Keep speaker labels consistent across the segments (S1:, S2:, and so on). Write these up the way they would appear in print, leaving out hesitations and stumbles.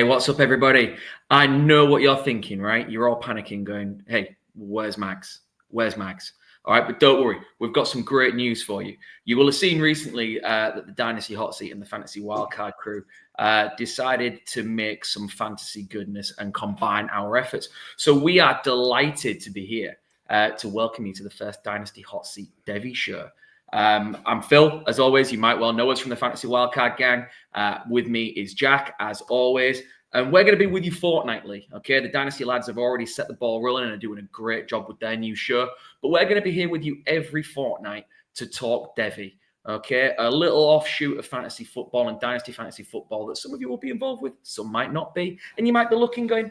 S1: what's up, everybody? I know what you're thinking, right? You're all panicking, going, hey, where's Mags? Where's Mags? All right, but don't worry. We've got some great news for you. You will have seen recently that the Dynasty Hotseat and the Fantasy Wildcard crew decided to make some fantasy goodness and combine our efforts. So we are delighted to be here to welcome you to the first Dynasty Hotseat Devy Show. I'm Phil, as always. You might well know us from the Fantasy Wildcard gang. With me is Jack, as always. And we're going to be with you fortnightly, okay? The Dynasty lads have already set the ball rolling and are doing a great job with their new show. But we're going to be here with you every fortnight to talk Devy, okay? A little offshoot of fantasy football and Dynasty fantasy football that some of you will be involved with, some might not be. And you might be looking, going,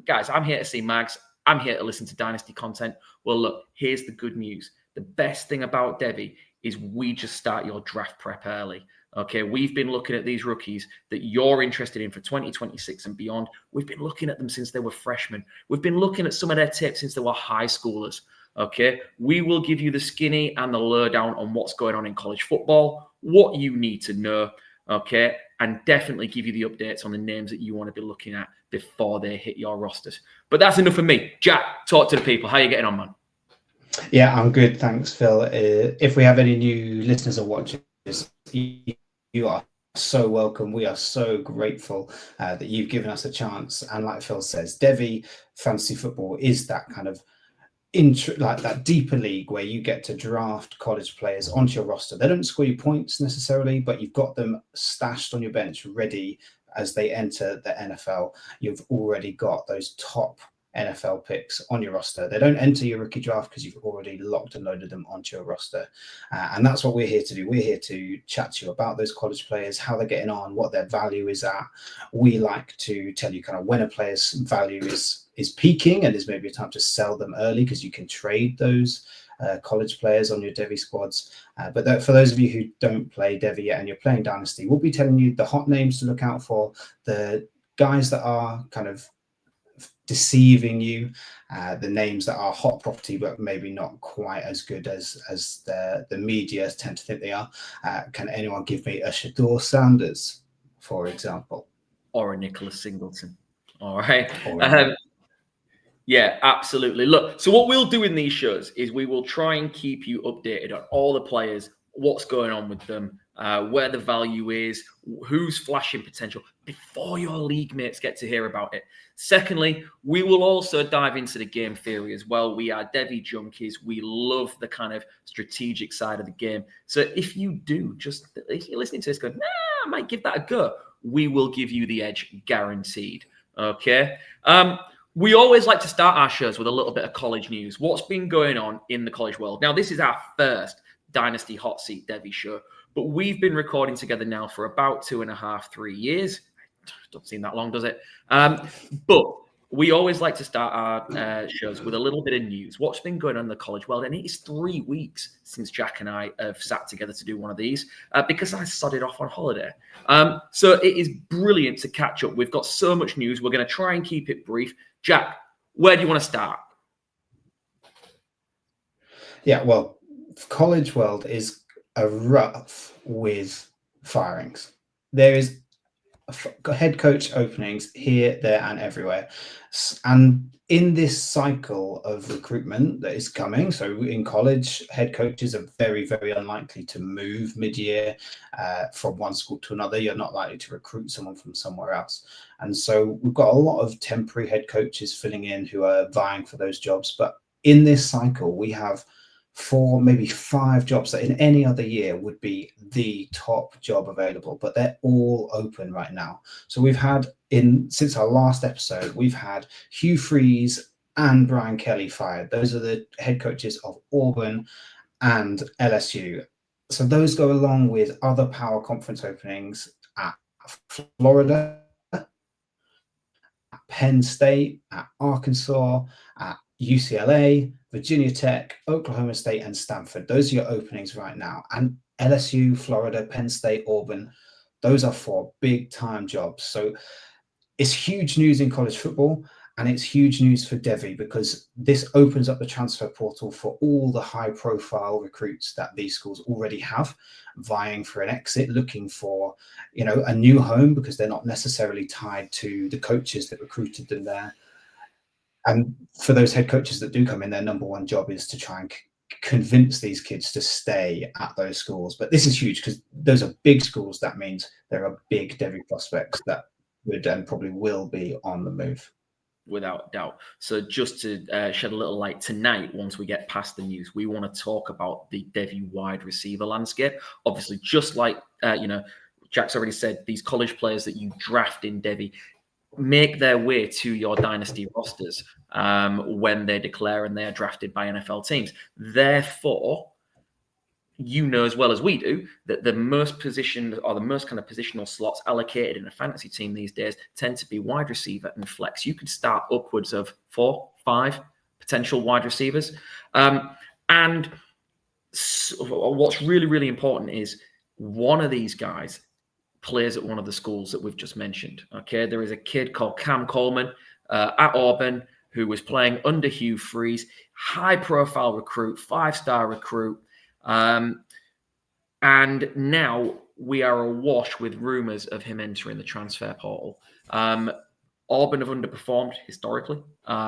S1: guys, I'm here to see Mags. I'm here to listen to Dynasty content. Well, look, here's the good news. The best thing about Devy is we just start your draft prep early. Okay, we've been looking at these rookies that you're interested in for 2026 and beyond. We've been looking at them since they were freshmen. We've been looking at some of their tips since they were high schoolers. Okay, we will give you the skinny and the lowdown on what's going on in college football, what you need to know, okay, and definitely give you the updates on the names that you want to be looking at before they hit your rosters. But that's enough for me. Jack, talk to the people. How are you getting on, man?
S2: Yeah, I'm good. Thanks, Phil. If we have any new listeners or watchers, you are so welcome. We are so grateful that you've given us a chance. And like Phil says, Devy Fantasy Football is that kind of like that deeper league where you get to draft college players onto your roster. They don't score you points necessarily, but you've got them stashed on your bench ready as they enter the NFL. You've already got those top NFL picks on your roster. They don't enter your rookie draft because you've already locked and loaded them onto your roster. And that's what we're here to do. We're here to chat to you about those college players, how they're getting on, what their value is at. We like to tell you kind of when a player's value is peaking and there's maybe a time to sell them early because you can trade those college players on your Devy squads. But for those of you who don't play Devy yet and you're playing Dynasty, we'll be telling you the hot names to look out for, the guys that are kind of deceiving you, the names that are hot property but maybe not quite as good as the media tend to think they are. Can anyone give me a Shador Sanders, for example?
S1: Or a Nicholas Singleton. All right. Yeah, absolutely. Look, so what we'll do in these shows is we will try and keep you updated on all the players, what's going on with them, where the value is, who's flashing potential before your league mates get to hear about it. Secondly, we will also dive into the game theory as well. We are Devy junkies. We love the kind of strategic side of the game. So if you're listening to this going, I might give that a go, we will give you the edge guaranteed. Okay. We always like to start our shows with a little bit of college news. What's been going on in the college world? Now, this is our first Dynasty Hotseat Devy show, but we've been recording together now for about 2.5, 3 years. Don't seem that long, does it? But we always like to start our shows with a little bit of news. What's been going on in the college world? And it is 3 weeks since Jack and I have sat together to do one of these because I sodded off on holiday. So it is brilliant to catch up. We've got so much news. We're going to try and keep it brief. Jack, where do you want to start?
S2: Yeah, well, college world is rough with firings. There is head coach openings here, there, and everywhere. And in this cycle of recruitment that is coming, so in college, head coaches are very, very unlikely to move mid-year from one school to another. You're not likely to recruit someone from somewhere else. And so we've got a lot of temporary head coaches filling in who are vying for those jobs. But in this cycle, we have 4, maybe 5 jobs that in any other year would be the top job available, but they're all open right now. So we've had since our last episode, we've had Hugh Freeze and Brian Kelly fired. Those are the head coaches of Auburn and LSU. So those go along with other power conference openings at Florida, at Penn State, at Arkansas, at UCLA, Virginia Tech, Oklahoma State, and Stanford. Those are your openings right now. And LSU, Florida, Penn State, Auburn, those are 4 big time jobs. So it's huge news in college football. And it's huge news for Devy because this opens up the transfer portal for all the high profile recruits that these schools already have, vying for an exit, looking for, a new home because they're not necessarily tied to the coaches that recruited them there. And for those head coaches that do come in, their number one job is to try and convince these kids to stay at those schools. But this is huge because those are big schools. That means there are big Devy prospects that would and probably will be on the move.
S1: Without doubt. So just to shed a little light tonight, once we get past the news, we want to talk about the Devy wide receiver landscape. Obviously, just like, Jack's already said, these college players that you draft in Devy make their way to your dynasty rosters when they declare and they are drafted by NFL teams. Therefore, you know as well as we do that the most positioned or the most kind of positional slots allocated in a fantasy team these days tend to be wide receiver and flex. You could start upwards of 4, 5 potential wide receivers. And what's really, really important is one of these guys plays at one of the schools that we've just mentioned. Okay, there is a kid called Cam Coleman at Auburn who was playing under Hugh Freeze, high-profile recruit, 5-star recruit. And now we are awash with rumors of him entering the transfer portal. Auburn have underperformed historically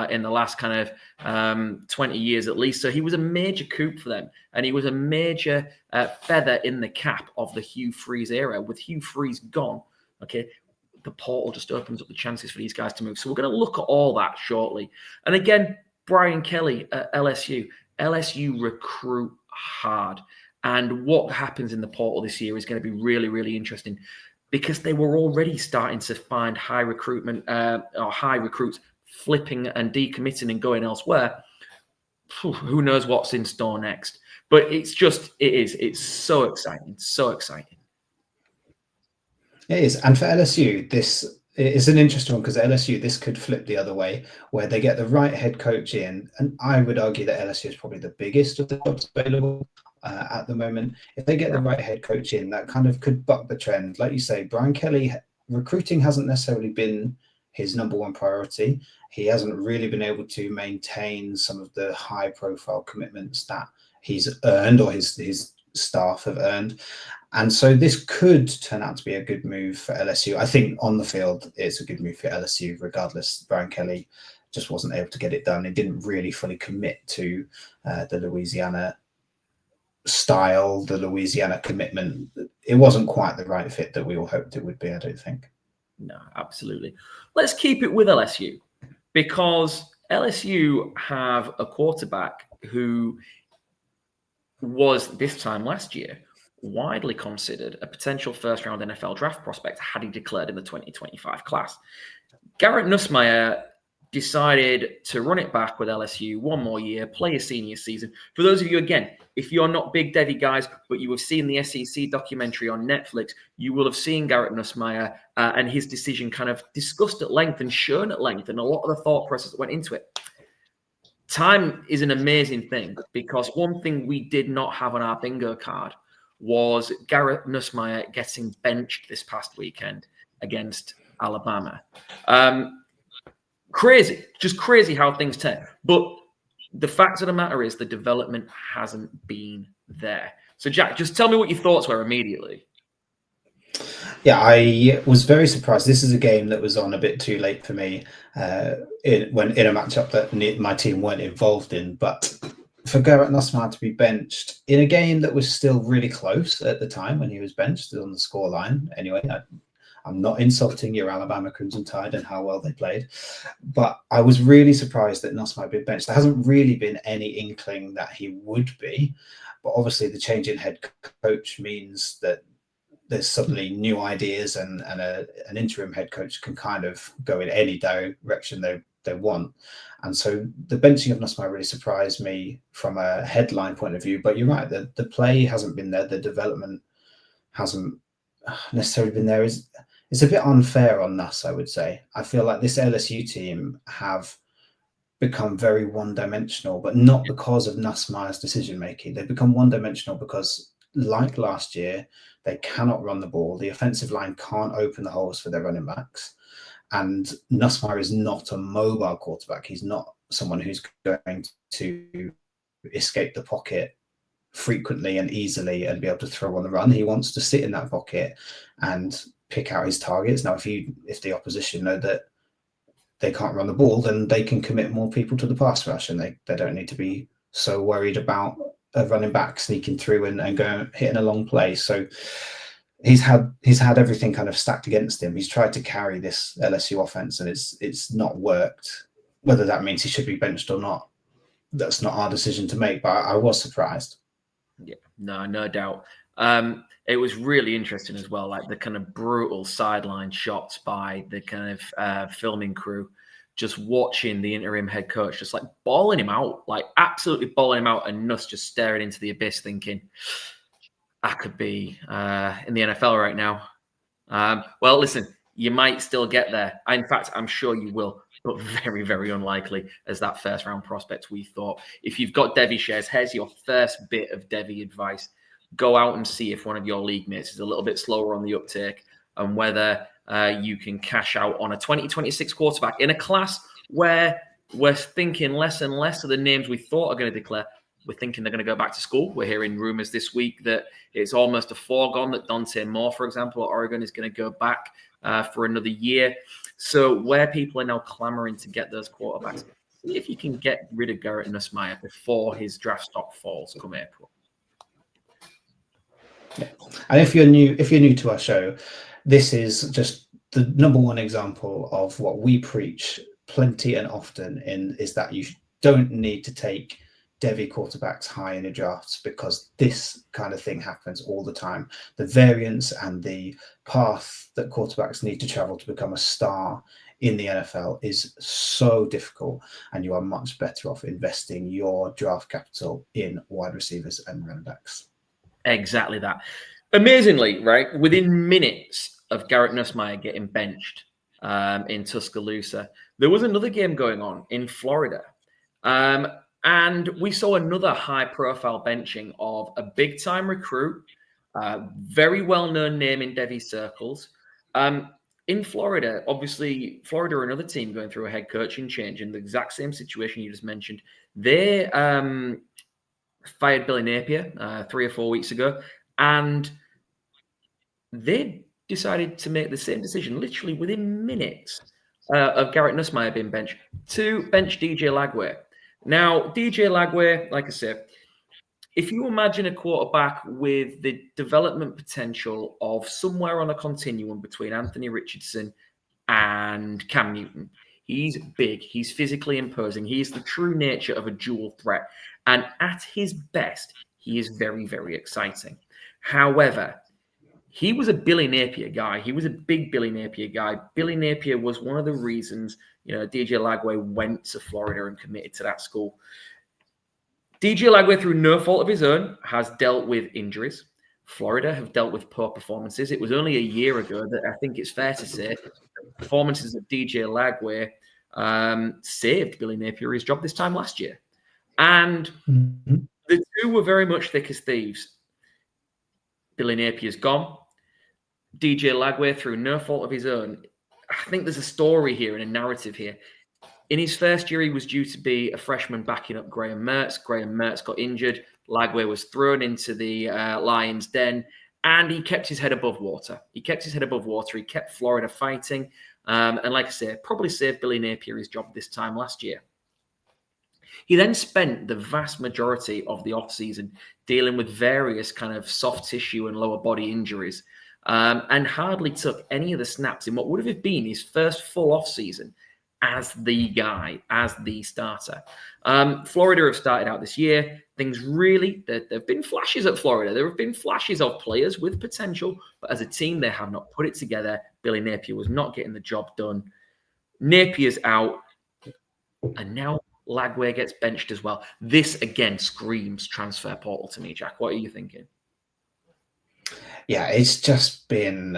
S1: in the last kind of 20 years at least. So he was a major coup for them. And he was a major feather in the cap of the Hugh Freeze era. With Hugh Freeze gone, okay, the portal just opens up the chances for these guys to move. So we're going to look at all that shortly. And again, Brian Kelly at LSU. LSU recruit hard. And what happens in the portal this year is going to be really, really interesting because they were already starting to find high recruitment or high recruits flipping and decommitting and going elsewhere. Who knows what's in store next? But it's so exciting, so exciting.
S2: It is. And for LSU, this is an interesting one because LSU, this could flip the other way where they get the right head coach in. And I would argue that LSU is probably the biggest of the jobs available at the moment. If they get the right head coach in, that kind of could buck the trend. Like you say, Brian Kelly, recruiting hasn't necessarily been his number one priority. He hasn't really been able to maintain some of the high profile commitments that he's earned or his staff have earned. And so this could turn out to be a good move for LSU. I think on the field, it's a good move for LSU, regardless. Brian Kelly just wasn't able to get it done. He didn't really fully commit to the Louisiana style, the Louisiana commitment. It wasn't quite the right fit that we all hoped it would be, I don't think.
S1: No, absolutely. Let's keep it with LSU because LSU have a quarterback who was this time last year widely considered a potential first-round NFL draft prospect had he declared in the 2025 class. Garrett Nussmeier decided to run it back with LSU one more year, play a senior season. For those of you, again, if you're not big Devy guys, but you have seen the SEC documentary on Netflix, you will have seen Garrett Nussmeier and his decision kind of discussed at length and shown at length and a lot of the thought process that went into it. Time is an amazing thing because one thing we did not have on our bingo card was Garrett Nussmeier getting benched this past weekend against Alabama. Crazy, just crazy how things turn. But the fact of the matter is the development hasn't been there. So, Jack, just tell me what your thoughts were immediately.
S2: Yeah, I was very surprised. This is a game that was on a bit too late for me in a matchup that my team weren't involved in. But for Garrett Nussmeier to be benched in a game that was still really close at the time when he was benched on the scoreline. Anyway, I'm not insulting your Alabama Crimson Tide and how well they played, but I was really surprised that Nussmeier had been benched. There hasn't really been any inkling that he would be, but obviously the change in head coach means that there's suddenly new ideas and an interim head coach can kind of go in any direction they want. And so the benching of Nussmeier really surprised me from a headline point of view. But you're right, the play hasn't been there. The development hasn't necessarily been there. It's a bit unfair on Nuss, I would say. I feel like this LSU team have become very one-dimensional, but not because of Nussmeier's decision-making. They've become one-dimensional because, like last year, they cannot run the ball. The offensive line can't open the holes for their running backs. And Nussmeier is not a mobile quarterback. He's not someone who's going to escape the pocket frequently and easily and be able to throw on the run. He wants to sit in that pocket and pick out his targets. Now, if the opposition know that they can't run the ball, then they can commit more people to the pass rush, and they don't need to be so worried about a running back sneaking through and going hitting a long play. So he's had everything kind of stacked against him. He's tried to carry this LSU offense, and it's not worked. Whether that means he should be benched or not, that's not our decision to make. But I was surprised.
S1: Yeah, no doubt. It was really interesting as well, like the kind of brutal sideline shots by the kind of filming crew, just watching the interim head coach, just like balling him out, like absolutely balling him out, and Nuss just staring into the abyss thinking, I could be in the NFL right now. Well, listen, you might still get there. In fact, I'm sure you will, but very, very unlikely as that first round prospect we thought. If you've got Devy shares, here's your first bit of Devy advice. Go out and see if one of your league mates is a little bit slower on the uptake and whether you can cash out on a 2026 quarterback in a class where we're thinking less and less of the names we thought are going to declare. We're thinking they're going to go back to school. We're hearing rumors this week that it's almost a foregone that Dante Moore, for example, at Oregon is going to go back for another year. So where people are now clamoring to get those quarterbacks, see if you can get rid of Garrett Nussmeier before his draft stock falls come April.
S2: Yeah. And if you're new to our show, this is just the number one example of what we preach plenty and often is that you don't need to take Devy quarterbacks high in the drafts, because this kind of thing happens all the time. The variance and the path that quarterbacks need to travel to become a star in the NFL is so difficult, and you are much better off investing your draft capital in wide receivers and running backs.
S1: Exactly that. Amazingly, right, within minutes of Garrett Nussmeier getting benched in Tuscaloosa, there was another game going on in Florida. And we saw another high-profile benching of a big-time recruit, very well-known name in Devy circles. In Florida, obviously, Florida are another team going through a head coaching change in the exact same situation you just mentioned. They fired Billy Napier 3 or 4 weeks ago, and they decided to make the same decision literally within minutes of Garrett Nussmeier being benched to bench DJ Lagway. Now, DJ Lagway, like I said, if you imagine a quarterback with the development potential of somewhere on a continuum between Anthony Richardson and Cam Newton, he's big, he's physically imposing, he is the true nature of a dual threat. And at his best, he is very, very exciting. However, he was a Billy Napier guy. He was a big Billy Napier guy. Billy Napier was one of the reasons, DJ Lagway went to Florida and committed to that school. DJ Lagway, through no fault of his own, has dealt with injuries. Florida have dealt with poor performances. It was only a year ago that I think it's fair to say the performances of DJ Lagway saved Billy Napier his job this time last year. And the two were very much thick as thieves. Billy Napier's gone. DJ Lagway, through no fault of his own, I think there's a story here and a narrative here. In his first year, he was due to be a freshman backing up Graham Mertz. Graham Mertz got injured. Lagway was thrown into the lion's den, and he kept his head above water. He kept Florida fighting. And like I say, probably saved Billy Napier his job this time last year. He then spent the vast majority of the offseason dealing with various kind of soft tissue and lower body injuries, and hardly took any of the snaps in what would have been his first full offseason as the guy, as the starter. Florida have started out this year. Things really, there have been flashes at Florida. There have been flashes of players with potential, but as a team, they have not put it together. Billy Napier was not getting the job done. Napier's out, and now Lagway gets benched as well. This, again, screams transfer portal to me, Jack. What are you thinking?
S2: Yeah, it's just been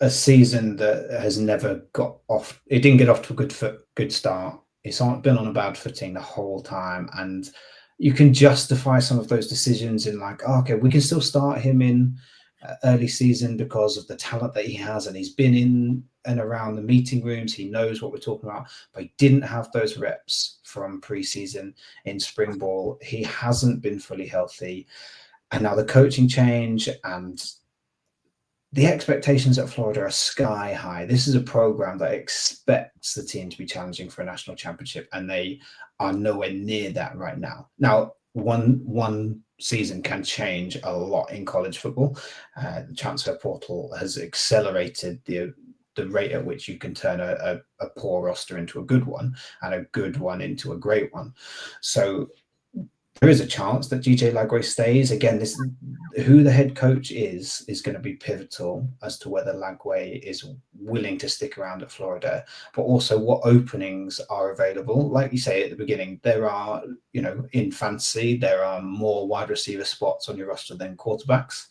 S2: a season that has never got off. It didn't get off to a good start. It's been on a bad footing the whole time. And you can justify some of those decisions in like, okay, we can still start him in early season because of the talent that he has, and he's been in and around the meeting rooms. He knows what we're talking about, but he didn't have those reps from preseason in spring ball. He hasn't been fully healthy. And now the coaching change and the expectations at Florida are sky high. This is a program that expects the team to be challenging for a national championship, and they are nowhere near that right now. Now, one season can change a lot in college football. The transfer portal has accelerated the rate at which you can turn a poor roster into a good one, and a good one into a great one. So there is a chance that DJ Lagway stays. Again, who the head coach is going to be pivotal as to whether Lagway is willing to stick around at Florida, but also what openings are available. Like you say at the beginning, there are, in fantasy, there are more wide receiver spots on your roster than quarterbacks.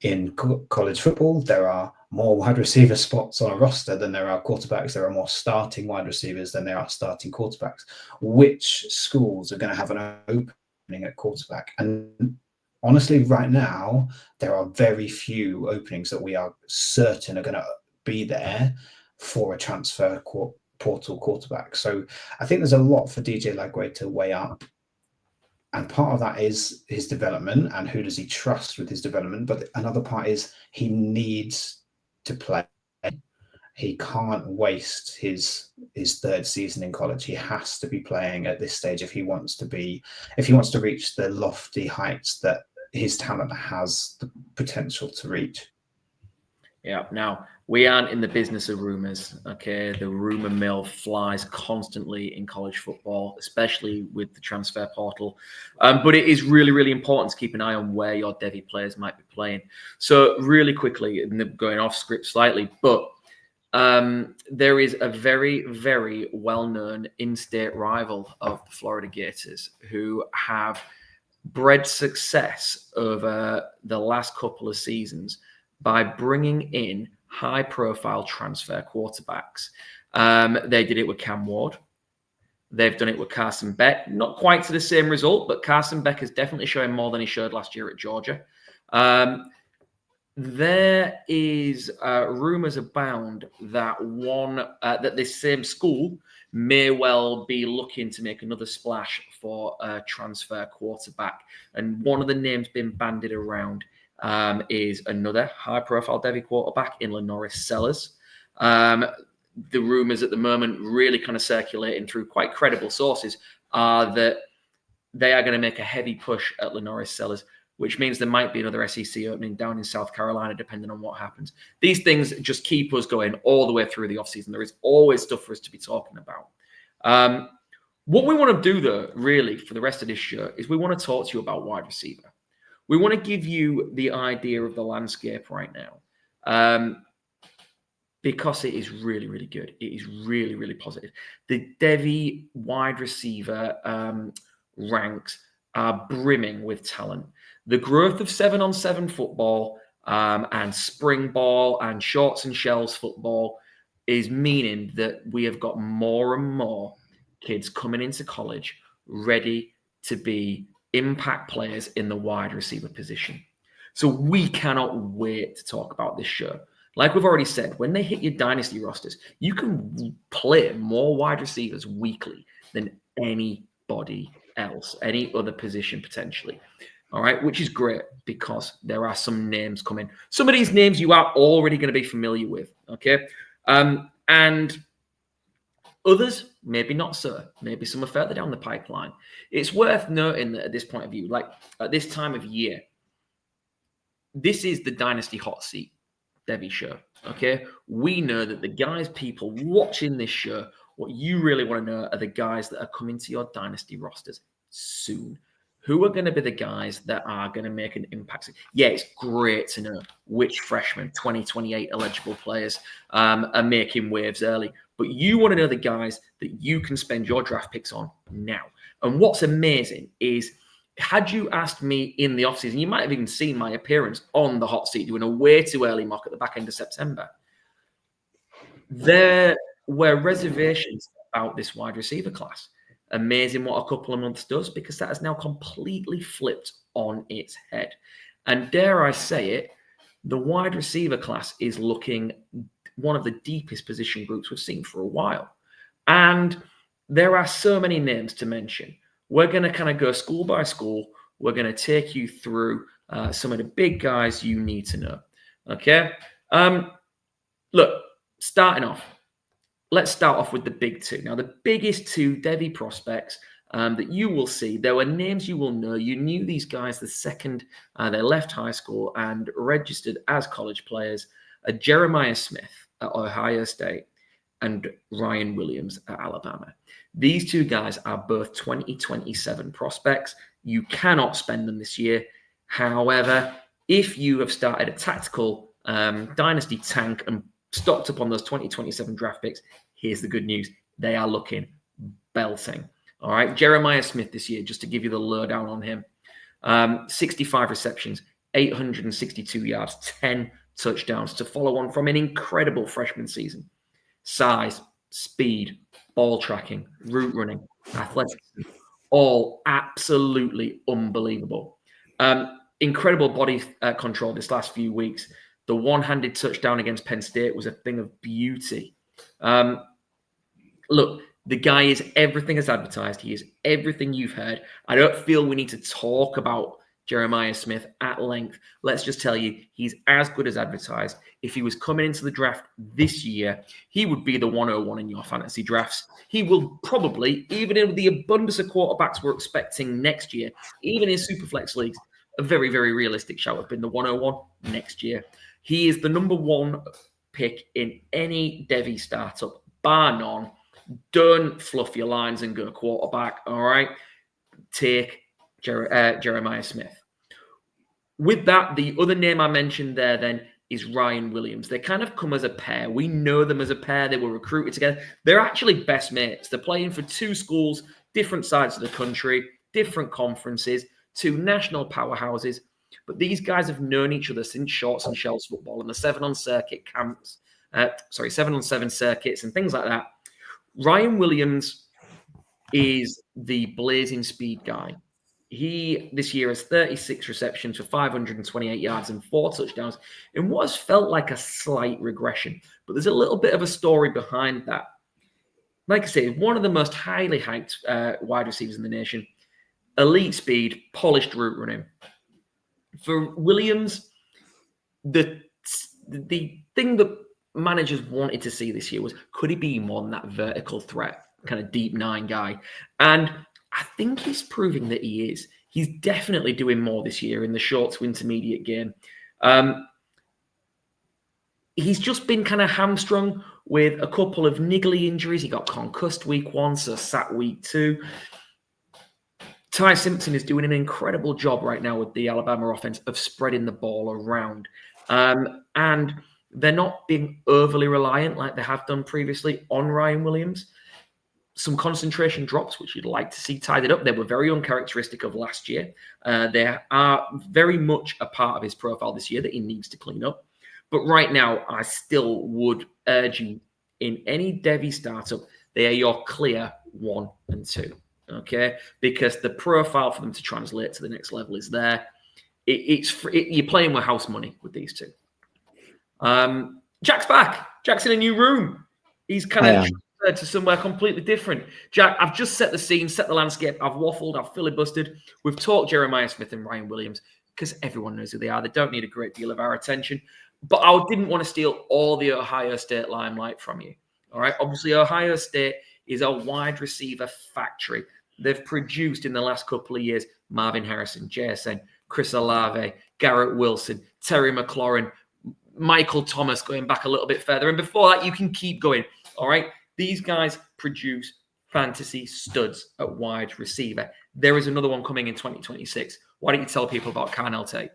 S2: In college football, there are more wide receiver spots on a roster than there are quarterbacks. There are more starting wide receivers than there are starting quarterbacks. Which schools are going to have an opening at quarterback? And honestly, right now, there are very few openings that we are certain are going to be there for a transfer portal quarterback. So I think there's a lot for DJ Lagway to weigh up. And part of that is his development and who does he trust with his development. But another part is he needs to play. He can't waste his third season in college. He has to be playing at this stage if he wants to reach the lofty heights that his talent has the potential to reach.
S1: Yeah. Now, we aren't in the business of rumors. Okay. The rumor mill flies constantly in college football, especially with the transfer portal. But it is really, really important to keep an eye on where your Devy players might be playing. So really quickly, and going off script slightly, but there is a very, very well-known in-state rival of the Florida Gators who have bred success over the last couple of seasons by bringing in high-profile transfer quarterbacks. They did it with Cam Ward. They've done it with Carson Beck. Not quite to the same result, but Carson Beck is definitely showing more than he showed last year at Georgia. There is rumors abound that that this same school may well be looking to make another splash for a transfer quarterback. And one of the names being bandied around is another high-profile Devy quarterback in Lenoris Sellers. The rumors at the moment, really kind of circulating through quite credible sources, are that they are going to make a heavy push at Lenoris Sellers, which means there might be another SEC opening down in South Carolina, depending on what happens. These things just keep us going all the way through the offseason. There is always stuff for us to be talking about. What we want to do, though, really, for the rest of this show, is we want to talk to you about wide receiver. We want to give you the idea of the landscape right now, because it is really, really good. It is really, really positive. The Devy wide receiver ranks are brimming with talent. The growth of 7-on-7 football and spring ball and shorts and shells football is meaning that we have got more and more kids coming into college ready to be impact players in the wide receiver position. So we cannot wait to talk about this show. Like we've already said, when they hit your dynasty rosters, you can play more wide receivers weekly than anybody else, any other position potentially. All right, which is great because there are some names coming. Some of these names you are already going to be familiar with, okay? And others, maybe not so. Maybe some are further down the pipeline. It's worth noting that at this point of view, like at this time of year, this is the Dynasty Hotseat Devy Show, okay? We know that the guys, people watching this show, what you really want to know are the guys that are coming to your Dynasty rosters soon. Who are going to be the guys that are going to make an impact? Yeah, it's great to know which freshmen, 2028 eligible players, are making waves early. But you want to know the guys that you can spend your draft picks on now. And what's amazing is, had you asked me in the offseason, you might have even seen my appearance on the hot seat doing a way too early mock at the back end of September. There were reservations about this wide receiver class. Amazing what a couple of months does, because that has now completely flipped on its head. And dare I say it, The wide receiver class is looking one of the deepest position groups we've seen for a while. And there are so many names to mention. We're going to kind of go school by school. We're going to take you through some of the big guys you need to know. Okay. Look, starting off, let's start off with the big two. Now, the biggest two Devy prospects that you will see, there were names you will know. You knew these guys the second they left high school and registered as college players. Jeremiah Smith at Ohio State and Ryan Williams at Alabama. These two guys are both 2027 prospects. You cannot spend them this year. However, if you have started a tactical dynasty tank and stocked up on those 2027 draft picks, here's the good news. They are looking belting. All right. Jeremiah Smith this year, just to give you the lowdown on him, 65 receptions, 862 yards, 10 touchdowns to follow on from an incredible freshman season. Size, speed, ball tracking, route running, athleticism, all absolutely unbelievable. Incredible body control this last few weeks. The one-handed touchdown against Penn State was a thing of beauty. Look, the guy is everything as advertised. He is everything you've heard. I don't feel we need to talk about Jeremiah Smith at length. Let's just tell you, he's as good as advertised. If he was coming into the draft this year, he would be the 101 in your fantasy drafts. He will probably, even in the abundance of quarterbacks we're expecting next year, even in Superflex leagues, a very, very realistic shout have been the 101 next year. He is the number one pick in any Devy startup, bar none. Don't fluff your lines and go quarterback, all right? Take Jeremiah Smith. With that, the other name I mentioned there then is Ryan Williams. They kind of come as a pair. We know them as a pair. They were recruited together. They're actually best mates. They're playing for two schools, different sides of the country, different conferences, two national powerhouses. But these guys have known each other since Shorts and Shells football and the 7-on circuit camps, 7-on-7 circuits and things like that. Ryan Williams is the blazing speed guy. He, this year, has 36 receptions for 528 yards and 4 touchdowns in what has felt like a slight regression. But there's a little bit of a story behind that. Like I say, one of the most highly hyped wide receivers in the nation. Elite speed, polished route running. For Williams, the thing that managers wanted to see this year was, could he be more than that vertical threat, kind of deep 9 guy? And I think he's proving that he is. He's definitely doing more this year in the short to intermediate game. He's just been kind of hamstrung with a couple of niggly injuries. He got concussed week 1, so sat week 2. Ty Simpson is doing an incredible job right now with the Alabama offense of spreading the ball around. And they're not being overly reliant like they have done previously on Ryan Williams. Some concentration drops, which you'd like to see tidied up. They were very uncharacteristic of last year. They are very much a part of his profile this year that he needs to clean up. But right now, I still would urge you, in any Devy startup, they are your clear 1 and 2. Okay, because the profile for them to translate to the next level is there. You're playing with house money with these two. Jack's back. Jack's in a new room. He's kind of transferred to somewhere completely different. Jack, I've just set the scene, set the landscape. I've waffled. I've filibustered. We've talked Jeremiah Smith and Ryan Williams because everyone knows who they are. They don't need a great deal of our attention. But I didn't want to steal all the Ohio State limelight from you. All right. Obviously, Ohio State is a wide receiver factory. They've produced in the last couple of years Marvin Harrison, JSN, Chris Olave, Garrett Wilson, Terry McLaurin, Michael Thomas, going back a little bit further. And before that, you can keep going. All right. These guys produce fantasy studs at wide receiver. There is another one coming in 2026. Why don't you tell people about Carnell Tate?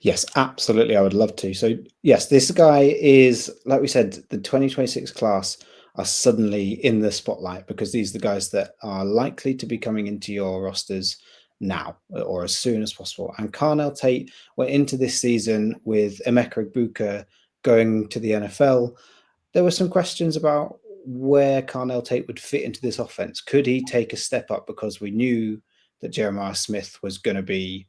S2: Yes, absolutely. I would love to. So, yes, this guy is, like we said, the 2026 class are suddenly in the spotlight because these are the guys that are likely to be coming into your rosters now or as soon as possible. And Carnell Tate went into this season with Emeka Egbuka going to the NFL. There were some questions about where Carnell Tate would fit into this offense. Could he take a step up? Because we knew that Jeremiah Smith was going to be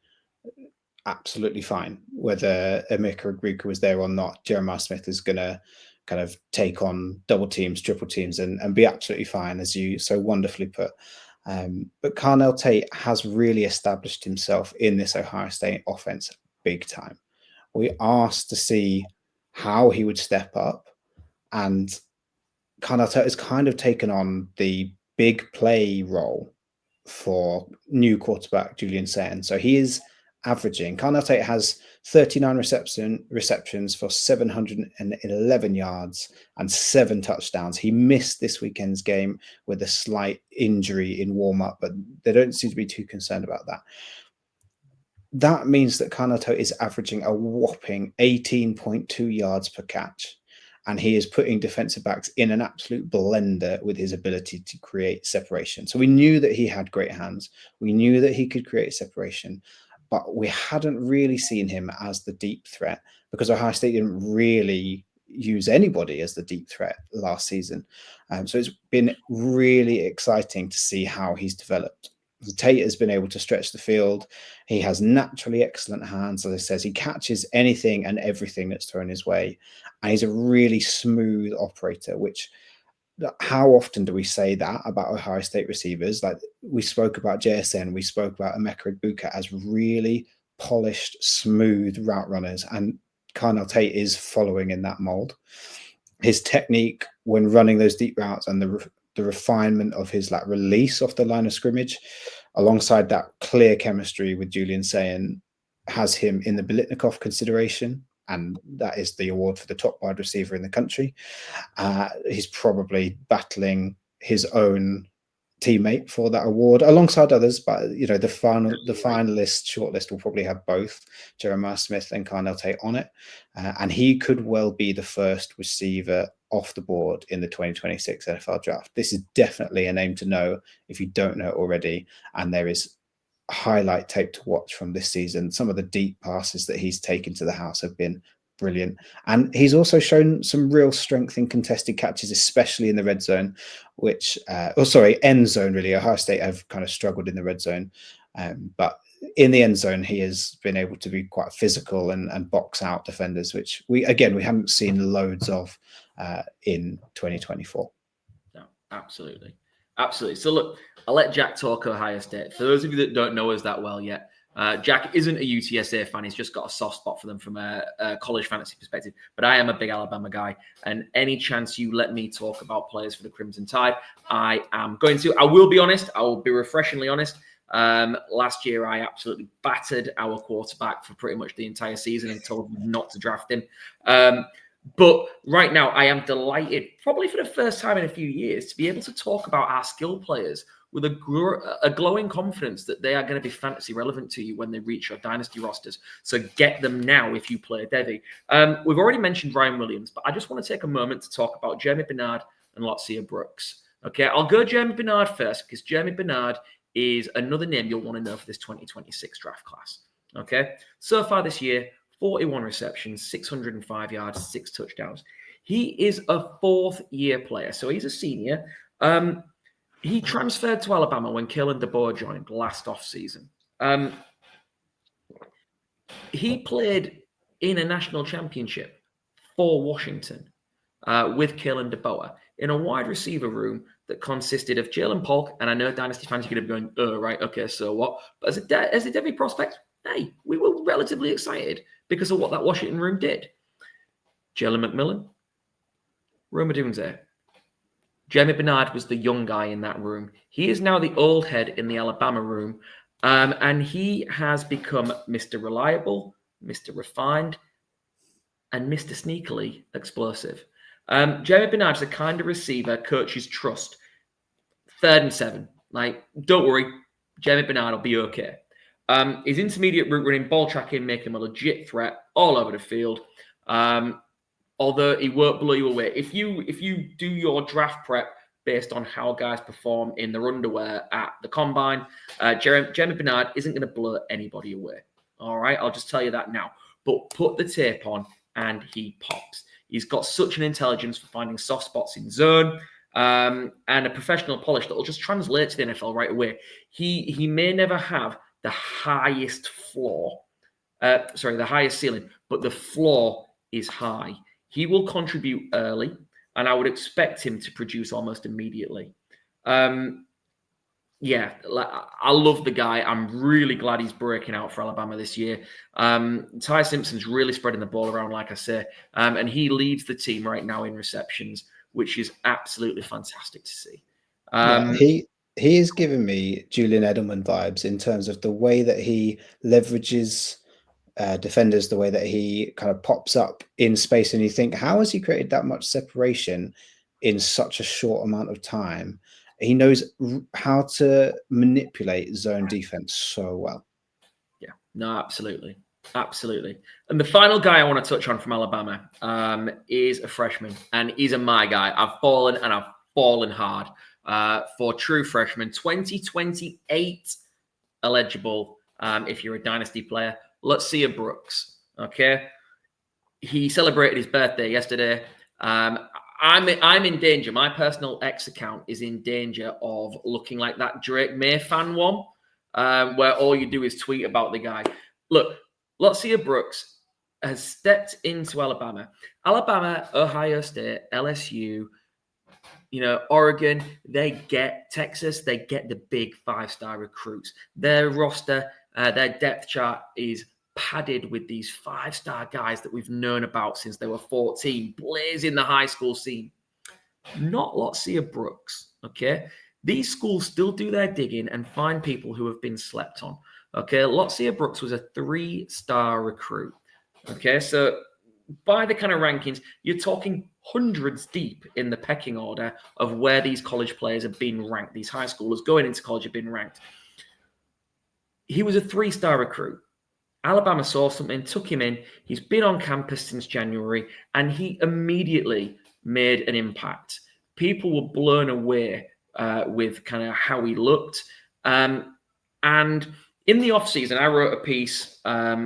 S2: absolutely fine. Whether Emeka Egbuka was there or not, Jeremiah Smith is going to kind of take on double teams, triple teams, and be absolutely fine, as you so wonderfully put. But Carnell Tate has really established himself in this Ohio State offense big time. We asked to see how he would step up, and Carnell Tate has kind of taken on the big play role for new quarterback Julian Sayin. So he is averaging. Carnell Tate has 39 receptions for 711 yards and 7 touchdowns. He missed this weekend's game with a slight injury in warm-up, but they don't seem to be too concerned about that. That means that Carnell Tate is averaging a whopping 18.2 yards per catch. And he is putting defensive backs in an absolute blender with his ability to create separation. So we knew that he had great hands. We knew that he could create separation, but we hadn't really seen him as the deep threat because Ohio State didn't really use anybody as the deep threat last season. So it's been really exciting to see how he's developed. Tate has been able to stretch the field. He has naturally excellent hands. As I says, he catches anything and everything that's thrown his way. And he's a really smooth operator, which how often do we say that about Ohio State receivers? Like we spoke about JSN, we spoke about Emeka Egbuka as really polished, smooth route runners. And Carnell Tate is following in that mold. His technique when running those deep routes and the refinement of his like release off the line of scrimmage, alongside that clear chemistry with Julian Sayin, has him in the Biletnikoff consideration, and that is the award for the top wide receiver in the country. He's probably battling his own teammate for that award alongside others, but you know the finalist shortlist will probably have both Jeremiah Smith and Carnell Tate on it, and he could well be the first receiver off the board in the 2026 NFL draft. This is definitely a name to know if you don't know it already, and there is highlight tape to watch from this season. Some of the deep passes that he's taken to the house have been brilliant, and he's also shown some real strength in contested catches, especially in the red zone, which end zone really. Ohio State have kind of struggled in the red zone, but in the end zone he has been able to be quite physical and box out defenders, which we haven't seen loads of in 2024.
S1: No, absolutely. So look, I'll let Jack talk Ohio State. For those of you that don't know us that well yet, Jack isn't a UTSA fan. He's just got a soft spot for them from a college fantasy perspective. But I am a big Alabama guy. And any chance you let me talk about players for the Crimson Tide, I am going to. I will be honest. I will be refreshingly honest. Last year, I absolutely battered our quarterback for pretty much the entire season and told him not to draft him. But right now, I am delighted, probably for the first time in a few years, to be able to talk about our skill players with a glowing confidence that they are going to be fantasy relevant to you when they reach your dynasty rosters. So get them now if you play Devy. We've already mentioned Ryan Williams, but I just want to take a moment to talk about Jeremy Bernard and Lotsia Brooks. Okay, I'll go Jeremy Bernard first because Jeremy Bernard is another name you'll want to know for this 2026 draft class. Okay, so far this year, 41 receptions, 605 yards, 6 touchdowns. He is a fourth-year player, so he's a senior. He transferred to Alabama when Kalen DeBoer joined last offseason. He played in a national championship for Washington with Kalen DeBoer in a wide receiver room that consisted of Jalen Polk, and I know Dynasty fans are going to be going, oh, right, okay, so what? But as a Devy prospect, hey, we were relatively excited because of what that Washington room did. Jalen McMillan, Rome Odunze. Jeremy Bernard was the young guy in that room. He is now the old head in the Alabama room, and he has become Mr. Reliable, Mr. Refined, and Mr. Sneakily Explosive. Jeremy Bernard's the kind of receiver coaches trust. 3rd and 7. Like, don't worry, Jeremy Bernard will be okay. His intermediate route running, ball tracking, make him a legit threat all over the field. Although he won't blow you away. If you do your draft prep based on how guys perform in their underwear at the combine, Jeremy Bernard isn't going to blow anybody away. All right, I'll just tell you that now. But put the tape on and he pops. He's got such an intelligence for finding soft spots in zone and a professional polish that will just translate to the NFL right away. He may never have the highest floor the highest ceiling, but the floor is high. He will contribute early, and I would expect him to produce almost immediately. Yeah, I love the guy. I'm really glad he's breaking out for Alabama this year. Ty Simpson's really spreading the ball around, like I say, and he leads the team right now in receptions, which is absolutely fantastic to see.
S2: He is giving me Julian Edelman vibes in terms of the way that he leverages defenders, the way that he kind of pops up in space, and you think, how has he created that much separation in such a short amount of time? He knows how to manipulate zone defense so well.
S1: Yeah, no, absolutely. Absolutely. And the final guy I want to touch on from Alabama is a freshman, and he's a my guy. I've fallen hard for true freshman, 2028 eligible if you're a dynasty player. Lucia Brooks, okay? He celebrated his birthday yesterday. I'm in danger. My personal X account is in danger of looking like that Drake May fan one, where all you do is tweet about the guy. Look, Lucia Brooks has stepped into Alabama. Alabama, Ohio State, LSU, Oregon, they get Texas, they get the big 5-star recruits. Their roster, their depth chart is padded with these 5-star guys that we've known about since they were 14, blazing the high school scene. Not Lucia Brooks, okay? These schools still do their digging and find people who have been slept on, okay? Lucia Brooks was a 3-star recruit, okay? So by the kind of rankings, you're talking hundreds deep in the pecking order of where these college players have been ranked. These high schoolers going into college have been ranked. He was a 3-star recruit. Alabama saw something, took him in. He's been on campus since January, and he immediately made an impact. People were blown away with kind of how he looked. And in the offseason, I wrote a piece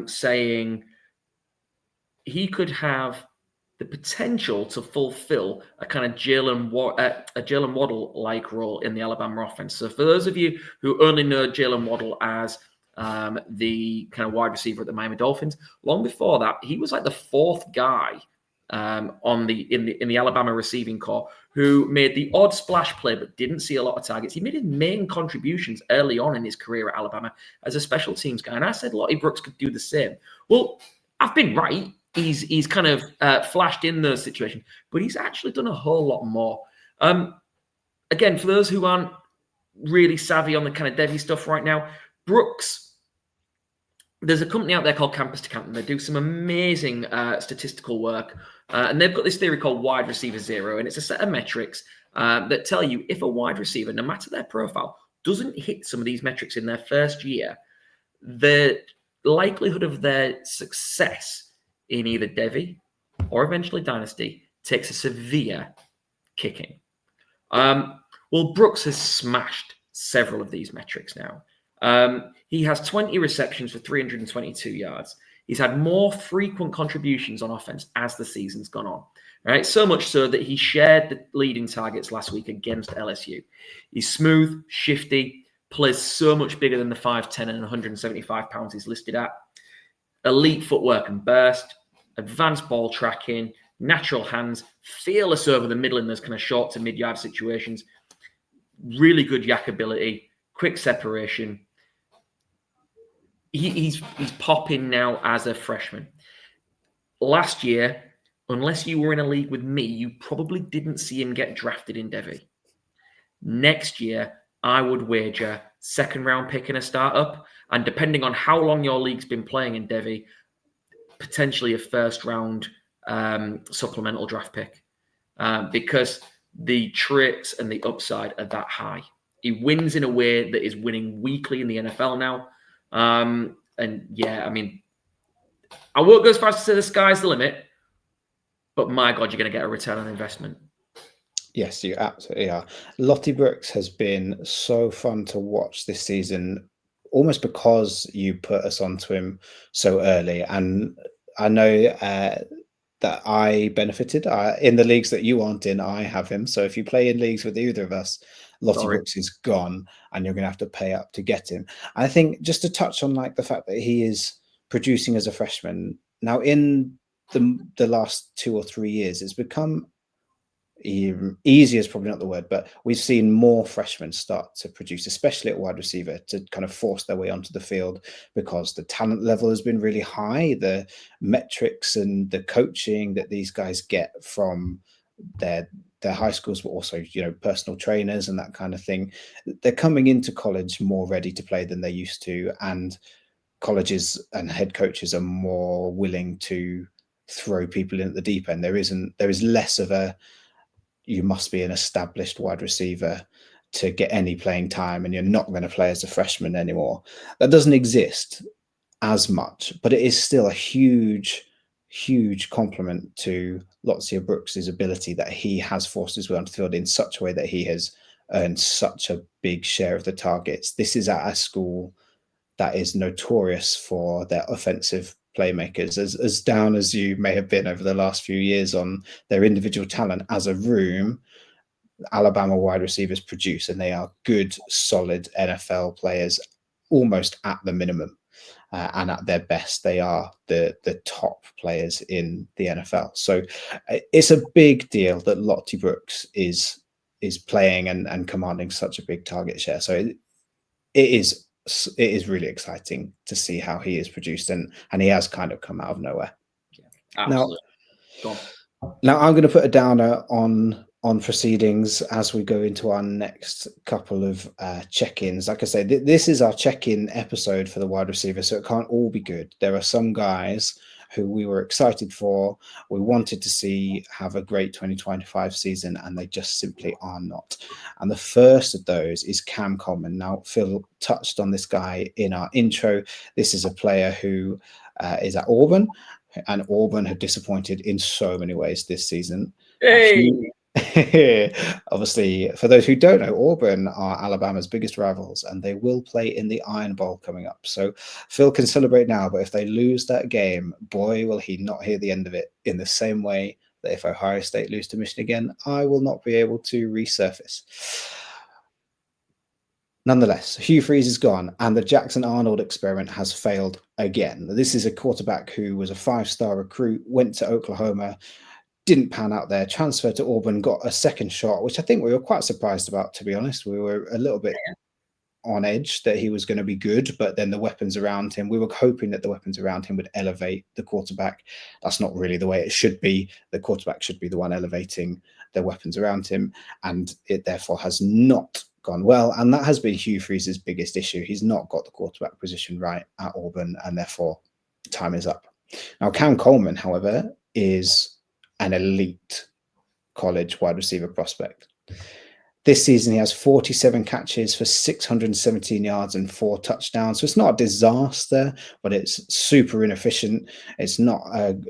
S1: saying he could have the potential to fulfill a kind of Jalen Waddle-like role in the Alabama offense. So for those of you who only know Jalen Waddle as the kind of wide receiver at the Miami Dolphins, long before that, he was like the 4th guy in the Alabama receiving corps who made the odd splash play but didn't see a lot of targets. He made his main contributions early on in his career at Alabama as a special teams guy, and I said Lottie Brooks could do the same. Well, I've been right. He's kind of flashed in those situations, but he's actually done a whole lot more. Again, for those who aren't really savvy on the kind of Devy stuff right now, Brooks, there's a company out there called Campus to Canton. They do some amazing statistical work, and they've got this theory called wide receiver zero, and it's a set of metrics that tell you if a wide receiver, no matter their profile, doesn't hit some of these metrics in their first year, the likelihood of their success in either Devy or eventually Dynasty takes a severe kicking. Well, Brooks has smashed several of these metrics now. He has 20 receptions for 322 yards. He's had more frequent contributions on offense as the season's gone on. Right? So much so that he shared the leading targets last week against LSU. He's smooth, shifty, plays so much bigger than the 5'10" and 175 pounds he's listed at. Elite footwork and burst, advanced ball tracking, natural hands, fearless over the middle in those kind of short to mid-yard situations, really good yak ability, quick separation. He's popping now as a freshman. Last year, unless you were in a league with me, you probably didn't see him get drafted in Devy. Next year, I would wager 2nd-round pick in a startup, and depending on how long your league's been playing in Devy, potentially a 1st-round supplemental draft pick, because the traits and the upside are that high. He wins in a way that is winning weekly in the NFL now. And yeah, I mean, I won't go as far as to say the sky's the limit, but my God, you're going to get a return on investment.
S2: Yes, you absolutely are. Lottie Brooks has been so fun to watch this season, almost because you put us onto him so early. And I know that I benefited in the leagues that you aren't in. I have him. So if you play in leagues with either of us, Lottie Brooks is gone, and you're going to have to pay up to get him. I think just to touch on like the fact that he is producing as a freshman. Now, in the last 2 or 3 years, it's become easy is probably not the word, but we've seen more freshmen start to produce, especially at wide receiver, to kind of force their way onto the field because the talent level has been really high. The metrics and the coaching that these guys get from their high schools, but also, you know, personal trainers and that kind of thing, they're coming into college more ready to play than they used to, and colleges and head coaches are more willing to throw people in at the deep end. There is less of a, you must be an established wide receiver to get any playing time and you're not going to play as a freshman anymore. That doesn't exist as much, but it is still a huge compliment to Lotsia Brooks's ability that he has forced his way onto the field in such a way that he has earned such a big share of the targets. This is at a school that is notorious for their offensive playmakers. As down as you may have been over the last few years on their individual talent, as a room, Alabama wide receivers produce, and they are good, solid NFL players, almost at the minimum. And at their best, they are the top players in the NFL. So it's a big deal that Lottie Brooks is playing and commanding such a big target share. So it is really exciting to see how he is produced, and he has kind of come out of nowhere.
S1: Yeah, absolutely.
S2: Now I'm going to put a downer on proceedings as we go into our next couple of check-ins. Like I say, this is our check-in episode for the wide receiver, so it can't all be good. There are some guys who we were excited for, we wanted to see have a great 2025 season, and they just simply are not. And the first of those is Cam Coleman. Now, Phil touched on this guy in our intro. This is a player who is at Auburn, and Auburn have disappointed in so many ways this season.
S1: Hey!
S2: Obviously, for those who don't know, Auburn are Alabama's biggest rivals, and they will play in the Iron Bowl coming up. So Phil can celebrate now, but if they lose that game, boy, will he not hear the end of it, in the same way that if Ohio State lose to Michigan again, I will not be able to resurface. Nonetheless, Hugh Freeze is gone, and the Jackson Arnold experiment has failed again. This is a quarterback who was a 5-star recruit, went to Oklahoma, didn't pan out there, transferred to Auburn, got a second shot, which I think we were quite surprised about, to be honest. We were a little bit on edge that he was going to be good, but then the weapons around him, we were hoping that the weapons around him would elevate the quarterback. That's not really the way it should be. The quarterback should be the one elevating the weapons around him, and it therefore has not gone well. And that has been Hugh Freeze's biggest issue. He's not got the quarterback position right at Auburn, and therefore time is up. Now, Cam Coleman, however, is an elite college wide receiver prospect. This season, he has 47 catches for 617 yards and 4 touchdowns. So it's not a disaster, but it's super inefficient. It's not.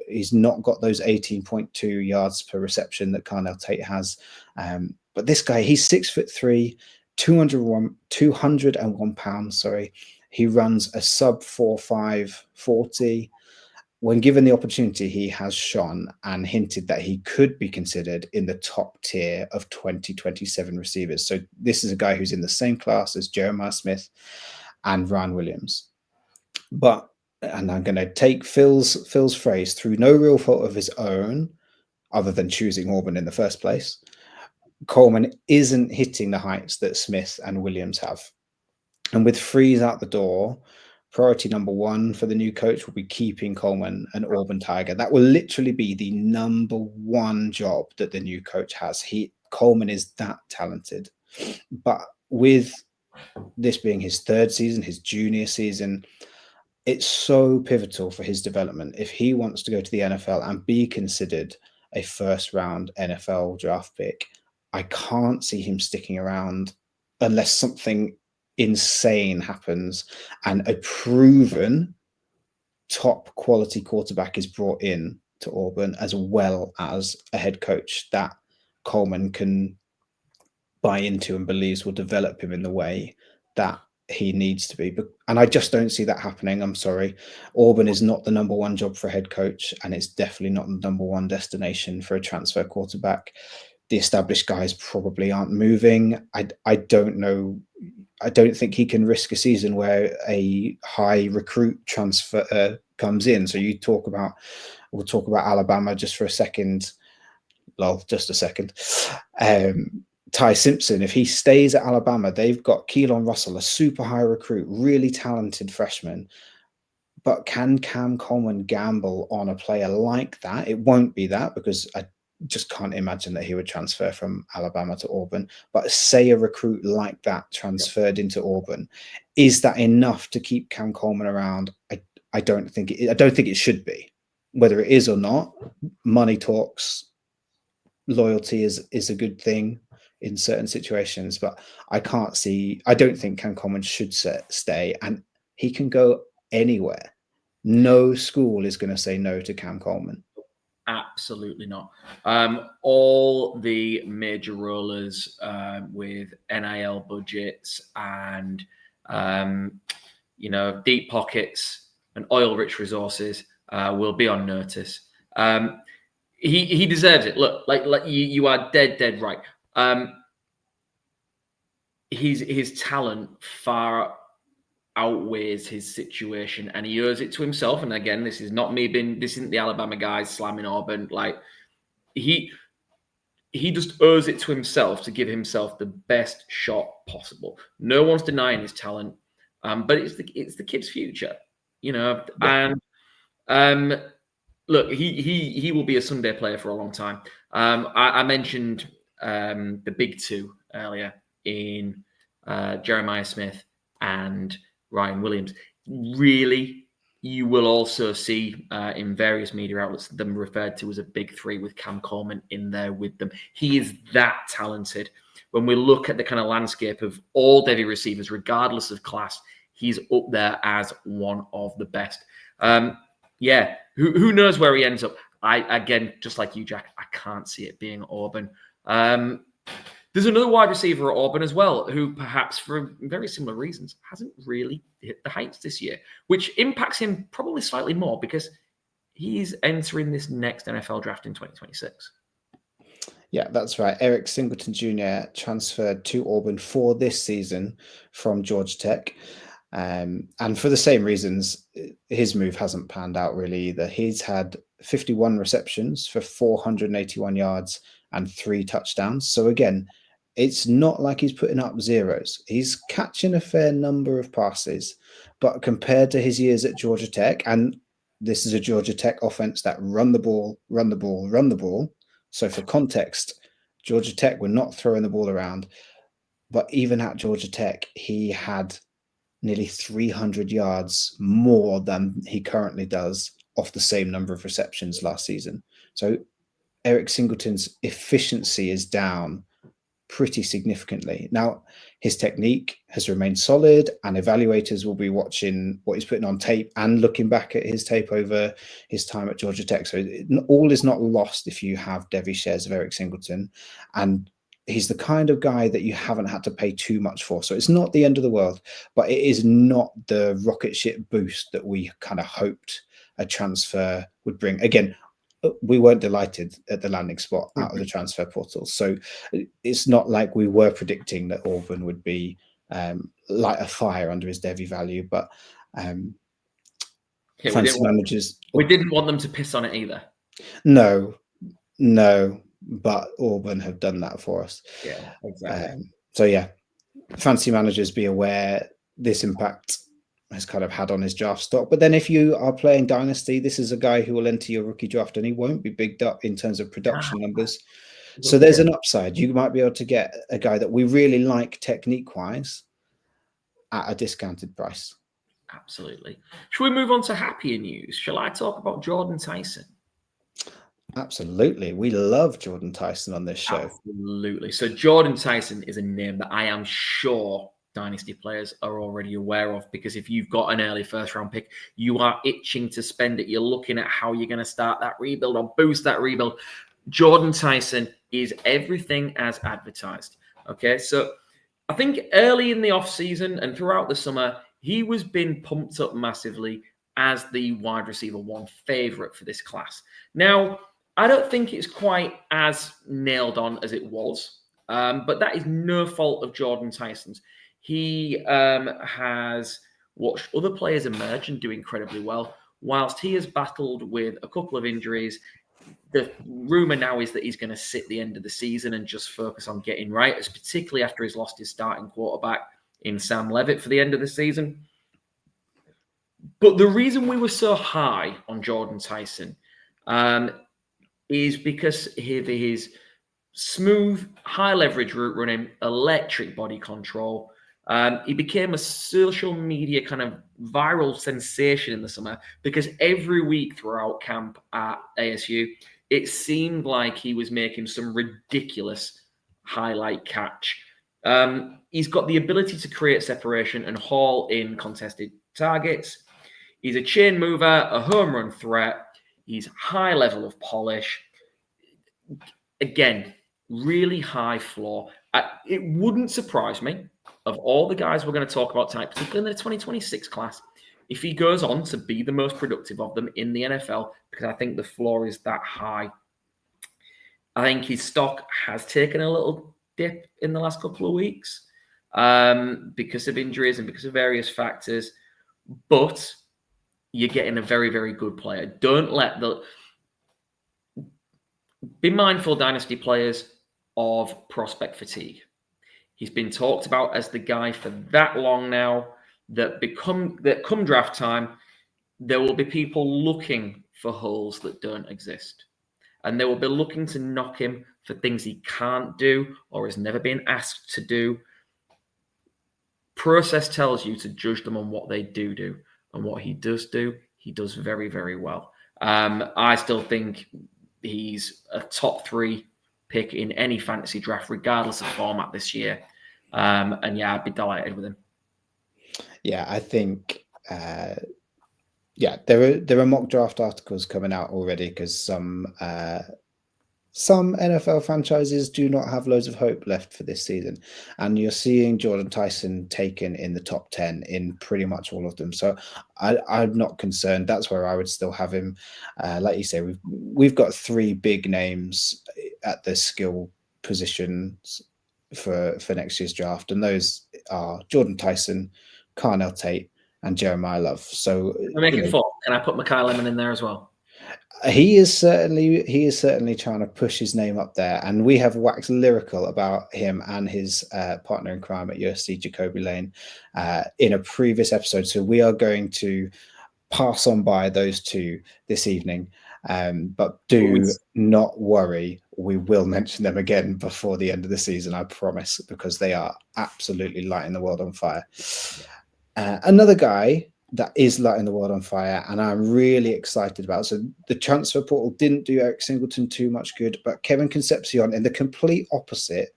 S2: He's not got those 18.2 yards per reception that Carnell Tate has. But this guy, he's 6'3", 201 pounds. Sorry, he runs a sub 4.5 40. When given the opportunity, he has shone and hinted that he could be considered in the top tier of 2027 receivers. So this is a guy who's in the same class as Jeremiah Smith and Ryan Williams. But, and I'm going to take Phil's phrase, through no real fault of his own, other than choosing Auburn in the first place, Coleman isn't hitting the heights that Smith and Williams have. And with Freeze out the door, priority number one for the new coach will be keeping Coleman an Auburn Tiger. That will literally be the number one job that the new coach has. Coleman is that talented. But with this being his third season, his junior season, it's so pivotal for his development. If he wants to go to the NFL and be considered a first-round NFL draft pick, I can't see him sticking around unless something insane happens and a proven top quality quarterback is brought in to Auburn, as well as a head coach that Coleman can buy into and believes will develop him in the way that he needs to be. And I just don't see that happening. I'm sorry. Auburn is not the number one job for a head coach, and it's definitely not the number one destination for a transfer quarterback. The established guys probably aren't moving. I don't know. I don't think he can risk a season where a high recruit transfer comes in. So we'll talk about Alabama just for a second. Well, just a second. Ty Simpson, if he stays at Alabama, they've got Keelan Russell, a super high recruit, really talented freshman. But can Cam Coleman gamble on a player like that? It won't be that, because I just can't imagine that he would transfer from Alabama to Auburn. But say a recruit like that transferred into Auburn, is that enough to keep Cam Coleman around? I don't think it should be. Whether it is or not, money talks. Loyalty is a good thing in certain situations, but I don't think Cam Coleman should stay, and he can go anywhere. No school is going to say no to Cam Coleman.
S1: Absolutely not. All the major rollers with NIL budgets and deep pockets and oil-rich resources will be on notice. He deserves it. Look, like you are dead right. His talent far outweighs his situation, and he owes it to himself. And again, this is not me this isn't the Alabama guys slamming Auburn. Like he just owes it to himself to give himself the best shot possible. No one's denying his talent, but it's the kid's future, Yeah. And look, he will be a Sunday player for a long time. I mentioned the big two earlier in Jeremiah Smith and Ryan Williams. Really, you will also see in various media outlets them referred to as a big three with Cam Coleman in there with them. He is that talented. When we look at the kind of landscape of all Devy receivers, regardless of class, he's up there as one of the best. Yeah, who knows where he ends up? Again, just like you, Jack, I can't see it being Auburn. There's another wide receiver at Auburn as well, who perhaps for very similar reasons hasn't really hit the heights this year, which impacts him probably slightly more because he's entering this next NFL draft in 2026.
S2: Yeah, that's right. Eric Singleton Jr. transferred to Auburn for this season from Georgia Tech. And for the same reasons, his move hasn't panned out really either. He's had 51 receptions for 481 yards and 3 touchdowns. So again, it's not like he's putting up zeros. He's catching a fair number of passes, but compared to his years at Georgia Tech, and this is a Georgia Tech offense that run the ball. So for context, Georgia Tech were not throwing the ball around, but even at Georgia Tech, he had nearly 300 yards more than he currently does off the same number of receptions last season. So Eric Singleton's efficiency is down pretty significantly. Now, his technique has remained solid, and evaluators will be watching what he's putting on tape and looking back at his tape over his time at Georgia Tech. So all is not lost if you have Devy shares of Eric Singleton, and he's the kind of guy that you haven't had to pay too much for. So it's not the end of the world, but it is not the rocket ship boost that we kind of hoped a transfer would bring. Again, we weren't delighted at the landing spot out of the transfer portal. So it's not like we were predicting that Auburn would be light a fire under his Devy value, but fancy managers.
S1: We didn't want them to piss on it either.
S2: No, but Auburn have done that for us.
S1: Yeah, exactly.
S2: So yeah, fancy managers, be aware this impact has kind of had on his draft stock. But then if you are playing Dynasty, this is a guy who will enter your rookie draft and he won't be bigged up in terms of production numbers. So there's an upside. You might be able to get a guy that we really like technique-wise at a discounted price.
S1: Absolutely. Shall we move on to happier news? Shall I talk about Jordan Tyson?
S2: Absolutely. We love Jordan Tyson on this show.
S1: Absolutely. So Jordan Tyson is a name that I am sure Dynasty players are already aware of, because if you've got an early first-round pick, you are itching to spend it. You're looking at how you're going to start that rebuild or boost that rebuild. Jordan Tyson is everything as advertised. Okay, so I think early in the offseason and throughout the summer, he was being pumped up massively as the wide receiver 1 favorite for this class. Now, I don't think it's quite as nailed on as it was, but that is no fault of Jordan Tyson's. He has watched other players emerge and do incredibly well. whilst he has battled with a couple of injuries, the rumour now is that he's going to sit the end of the season and just focus on getting right, particularly after he's lost his starting quarterback in Sam Levitt for the end of the season. But the reason we were so high on Jordan Tyson is because of his smooth, high leverage route running, electric body control. He became a social media kind of viral sensation in the summer because every week throughout camp at ASU, it seemed like he was making some ridiculous highlight catch. He's got the ability to create separation and haul in contested targets. He's a chain mover, a home run threat. He's high level of polish. Again, really high floor. It wouldn't surprise me, of all the guys we're going to talk about tonight, particularly in the 2026 class, if he goes on to be the most productive of them in the NFL, because I think the floor is that high. I think his stock has taken a little dip in the last couple of weeks because of injuries and because of various factors, but you're getting a very, very good player. Don't let be mindful, Dynasty players, of prospect fatigue. He's been talked about as the guy for that long now that come draft time, there will be people looking for holes that don't exist. And they will be looking to knock him for things he can't do or has never been asked to do. Process tells you to judge them on what they do. And what he does do, he does very, very well. I still think he's a top 3 pick in any fantasy draft, regardless of format this year. And yeah, I'd be delighted with him.
S3: Yeah, I think there are mock draft articles coming out already because some NFL franchises do not have loads of hope left for this season, and you're seeing Jordan Tyson taken in the top 10 in pretty much all of them. So I'm not concerned. That's where I would still have him. Like you say, we've got 3 big names at the skill positions for next year's draft, and those are Jordan Tyson, Carnell Tate, and Jeremiah Love. So
S1: I'm making 4. Can I put Mekhi Lemon in there as well?
S3: He is certainly trying to push his name up there, and we have waxed lyrical about him and his partner in crime at USC, Jacoby Lane, in a previous episode. So we are going to pass on by those 2 this evening, but do not worry. We will mention them again before the end of the season, I promise, because they are absolutely lighting the world on fire. Another guy that is lighting the world on fire, and I'm really excited about. So the transfer portal didn't do Eric Singleton too much good, but Kevin Concepcion, in the complete opposite,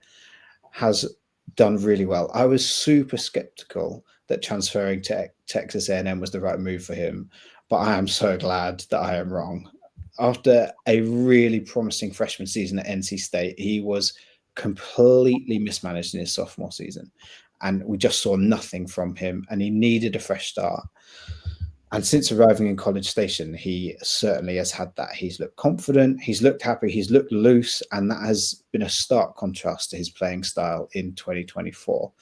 S3: has done really well. I was super skeptical that transferring to Texas A&M was the right move for him, but I am so glad that I am wrong. After a really promising freshman season at NC State, he was completely mismanaged in his sophomore season, and we just saw nothing from him, and he needed a fresh start. And since arriving in College Station, he certainly has had that. He's looked confident, he's looked happy, he's looked loose, and that has been a stark contrast to his playing style in 2024.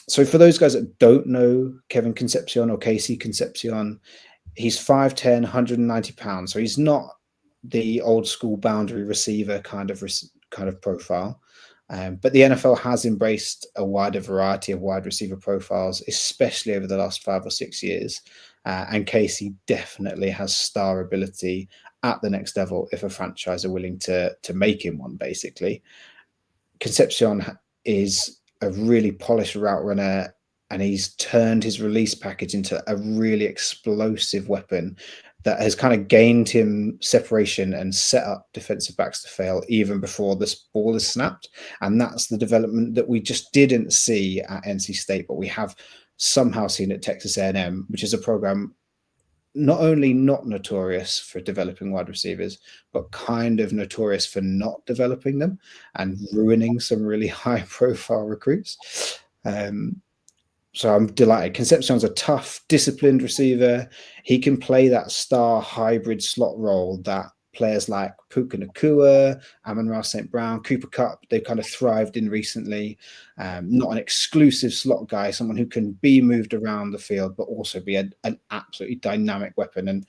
S3: So for those guys that don't know Kevin Concepcion or Casey Concepcion, he's 5'10", 190 pounds. So he's not the old school boundary receiver kind of profile. But the NFL has embraced a wider variety of wide receiver profiles, especially over the last 5 or 6 years. And Casey definitely has star ability at the next level if a franchise are willing to make him one, basically. Concepcion is a really polished route runner, and he's turned his release package into a really explosive weapon that has kind of gained him separation and set up defensive backs to fail even before this ball is snapped. And that's the development that we just didn't see at NC State, but we have somehow seen at Texas A&M, which is a program not only not notorious for developing wide receivers, but kind of notorious for not developing them and ruining some really high profile recruits. So I'm delighted. Concepcion's a tough, disciplined receiver. He can play that star hybrid slot role that players like Puka Nakua, Amon-Ra St. Brown, Cooper Kupp, they've kind of thrived in recently. Not an exclusive slot guy, someone who can be moved around the field, but also be an absolutely dynamic weapon. And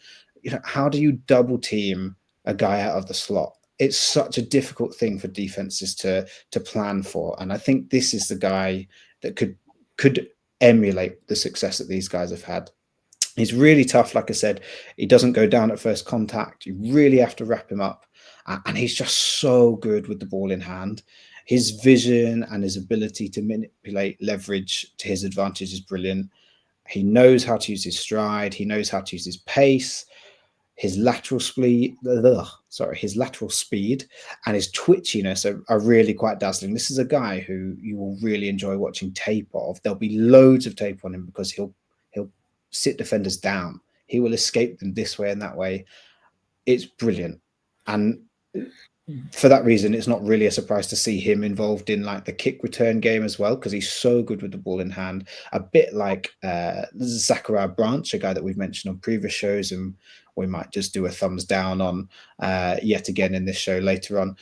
S3: how do you double team a guy out of the slot? It's such a difficult thing for defenses to plan for. And I think this is the guy that could emulate the success that these guys have had. He's really tough. Like I said, he doesn't go down at first contact. You really have to wrap him up. And he's just so good with the ball in hand. His vision and his ability to manipulate leverage to his advantage is brilliant. He knows how to use his stride. He knows how to use his pace. His lateral speed, his lateral speed and his twitchiness are really quite dazzling. This is a guy who you will really enjoy watching tape of. There'll be loads of tape on him because he'll sit defenders down. He will escape them this way and that way. It's brilliant. And for that reason, it's not really a surprise to see him involved in like the kick return game as well, because he's so good with the ball in hand. A bit like Zachariah Branch, a guy that we've mentioned on previous shows, and we might just do a thumbs down on yet again in this show later on.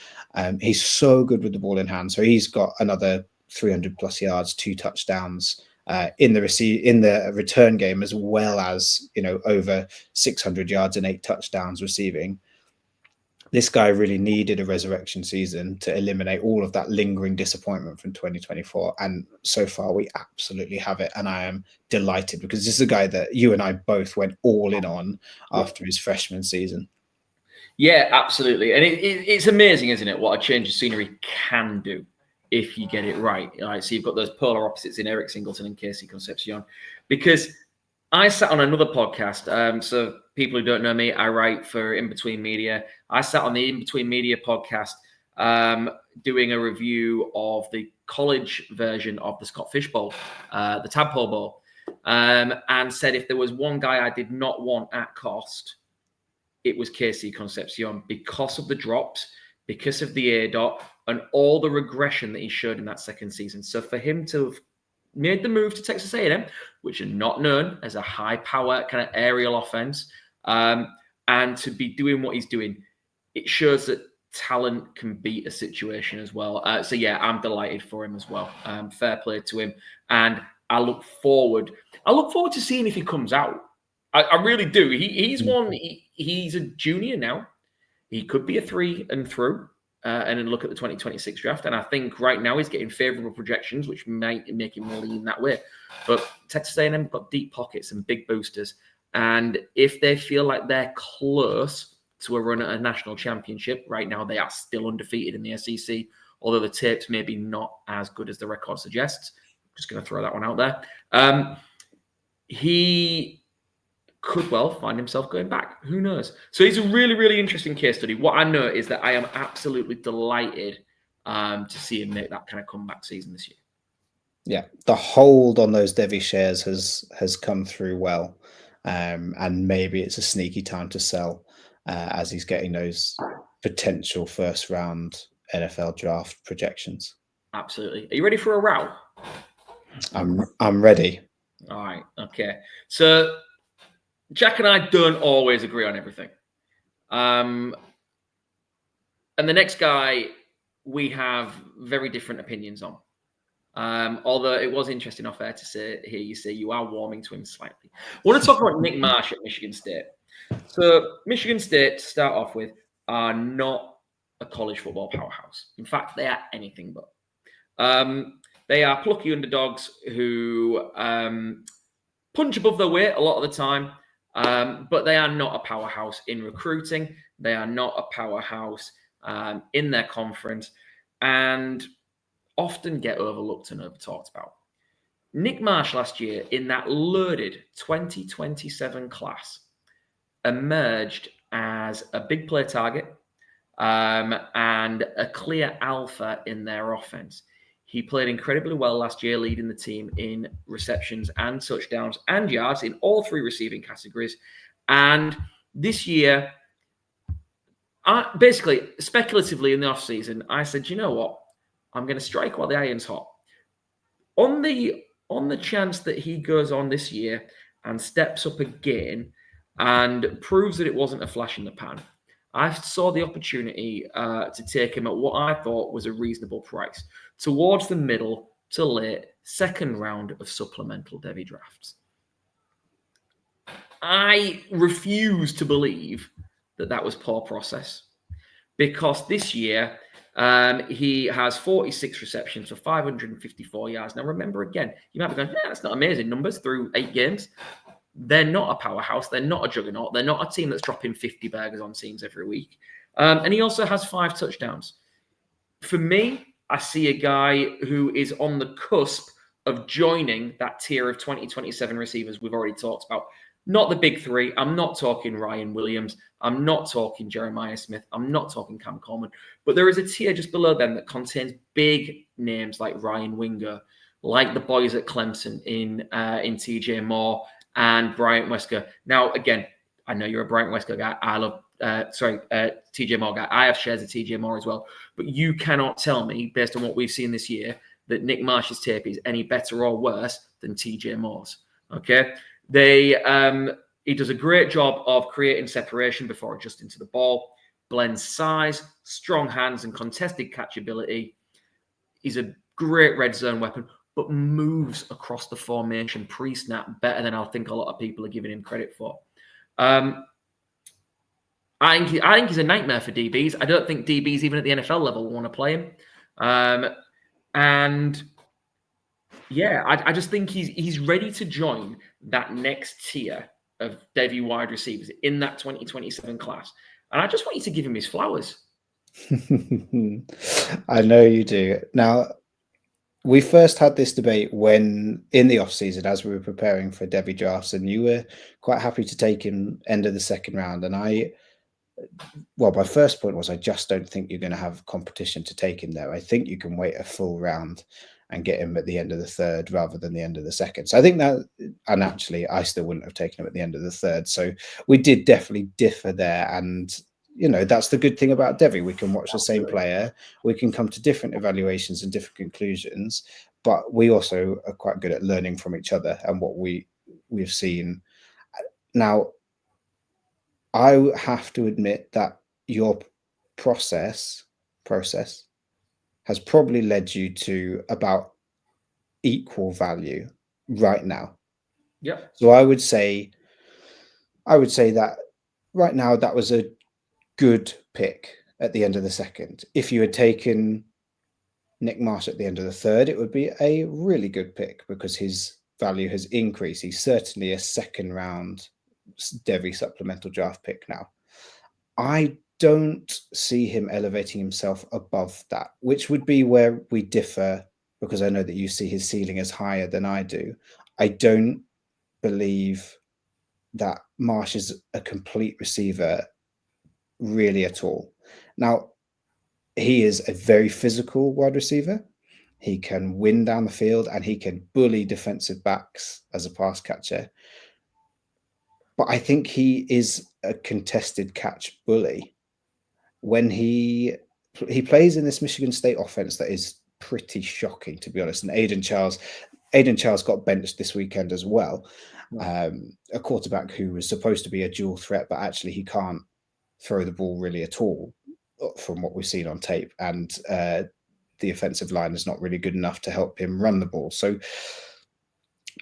S3: He's so good with the ball in hand. So he's got another 300 plus yards, 2 touchdowns in the return game, as well as over 600 yards and 8 touchdowns receiving. This guy really needed a resurrection season to eliminate all of that lingering disappointment from 2024. And so far, we absolutely have it. And I am delighted because this is a guy that you and I both went all in on after his freshman season.
S1: Yeah, absolutely. And it's amazing, isn't it, what a change of scenery can do if you get it right. So you've got those polar opposites in Eric Singleton and Casey Concepcion. Because I sat on another podcast. So people who don't know me, I write for In Between Media. I sat on the In Between Media podcast doing a review of the college version of the Scott Fish Bowl, the Tadpole Bowl, and said if there was one guy I did not want at cost, it was Casey Concepcion, because of the drops, because of the ADOT, and all the regression that he showed in that second season. So for him to have made the move to Texas A&M, which are not known as a high-power kind of aerial offense, and to be doing what he's doing, it shows that talent can beat a situation as well. So yeah, I'm delighted for him as well. Fair play to him, and I look forward to seeing if he comes out. I really do. He's one. He's a junior now. He could be a 3 and through. And then look at the 2026 draft. And I think right now he's getting favorable projections, which might make him lean that way. But Texas A&M have got deep pockets and big boosters. And if they feel like they're close to a run at a national championship, right now they are still undefeated in the SEC, although the tape's maybe not as good as the record suggests. Just going to throw that one out there. He could well find himself going back. Who knows? So he's a really, really interesting case study. What I know is that I am absolutely delighted to see him make that kind of comeback season this year.
S3: Yeah, the hold on those Devy shares has come through well. And maybe it's a sneaky time to sell as he's getting those potential first round NFL draft projections.
S1: Absolutely. Are you ready for a row?
S3: I'm ready.
S1: All right. Okay. So Jack and I don't always agree on everything. And the next guy we have very different opinions on. Although it was interesting off air to hear you say you are warming to him slightly. I want to talk about Nick Marsh at Michigan State. So Michigan State, to start off with, are not a college football powerhouse. In fact, they are anything but. They are plucky underdogs who punch above their weight a lot of the time. But they are not a powerhouse in recruiting. They are not a powerhouse in their conference, and often get overlooked and over-talked about. Nick Marsh last year in that loaded 2027 class emerged as a big play target and a clear alpha in their offense. He played incredibly well last year, leading the team in receptions and touchdowns and yards in all 3 receiving categories. And this year, basically, speculatively in the offseason, I said, you know what? I'm going to strike while the iron's hot. On the chance that he goes on this year and steps up again and proves that it wasn't a flash in the pan, I saw the opportunity to take him at what I thought was a reasonable price, towards the middle to late second round of supplemental Devy drafts. I refuse to believe that was poor process, because this year he has 46 receptions for 554 yards. Now, remember, again, you might be going, that's not amazing numbers through 8 games. They're not a powerhouse. They're not a juggernaut. They're not a team that's dropping 50 burgers on teams every week. And he also has 5 touchdowns. For me, I see a guy who is on the cusp of joining that tier of 2027 receivers we've already talked about. Not the big 3. I'm not talking Ryan Williams. I'm not talking Jeremiah Smith. I'm not talking Cam Coleman. But there is a tier just below them that contains big names like Ryan Winger, like the boys at Clemson in TJ Moore and Bryant Wesker. Now, again, I know you're a Bryant Wesker guy. I love, TJ Moore guy. I have shares of TJ Moore as well. But you cannot tell me, based on what we've seen this year, that Nick Marsh's tape is any better or worse than TJ Moore's. Okay? He does a great job of creating separation before adjusting to the ball, blends size, strong hands, and contested catchability. He's a great red zone weapon, but moves across the formation pre-snap better than I think a lot of people are giving him credit for. I think he's a nightmare for DBs. I don't think DBs, even at the NFL level, want to play him. I just think he's ready to join that next tier of Devy wide receivers in that 2027 class. And I just want you to give him his flowers.
S3: I know you do. Now, we first had this debate when in the off season, as we were preparing for Devy drafts, and you were quite happy to take him end of the second round. And my first point was I just don't think you're going to have competition to take him there. I think you can wait a full round and get him at the end of the third rather than the end of the second. So I think that, and actually I still wouldn't have taken him at the end of the third. So we did definitely differ there. And, that's the good thing about Devy. We can watch the same player. We can come to different evaluations and different conclusions, but we also are quite good at learning from each other and what we've seen. Now, I have to admit that your process has probably led you to about equal value right now.
S1: Yeah.
S3: So I would say that right now that was a good pick at the end of the second. If you had taken Nick Marsh at the end of the third, it would be a really good pick because his value has increased. He's certainly a second round Devy supplemental draft pick now. I don't see him elevating himself above that, which would be where we differ, because I know that you see his ceiling as higher than I do. I don't believe that Marsh is a complete receiver really at all. Now, he is a very physical wide receiver. He can win down the field and he can bully defensive backs as a pass catcher. But I think he is a contested catch bully. When he plays in this Michigan State offense that is pretty shocking, to be honest. And Aiden Charles got benched this weekend as well. A quarterback who was supposed to be a dual threat, but actually he can't throw the ball really at all from what we've seen on tape. And the offensive line is not really good enough to help him run the ball. So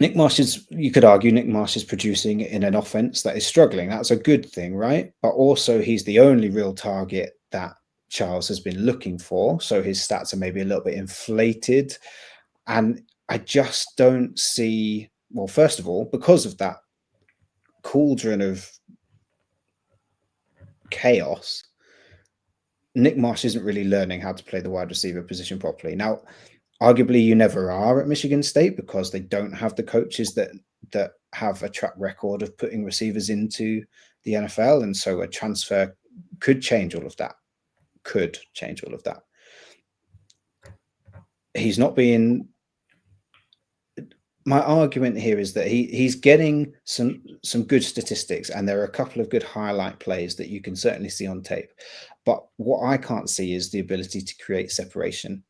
S3: you could argue Nick Marsh is producing in an offense that is struggling. That's a good thing, right? But also he's the only real target that Charles has been looking for. So his stats are maybe a little bit inflated. And I just don't see, well, first of all, because of that cauldron of chaos, Nick Marsh isn't really learning how to play the wide receiver position properly. Now, arguably you never are at Michigan State because they don't have the coaches that have a track record of putting receivers into the NFL. And so a transfer could change all of that. He's not being... My argument here is that he's getting some good statistics, and there are a couple of good highlight plays that you can certainly see on tape. But what I can't see is the ability to create separation.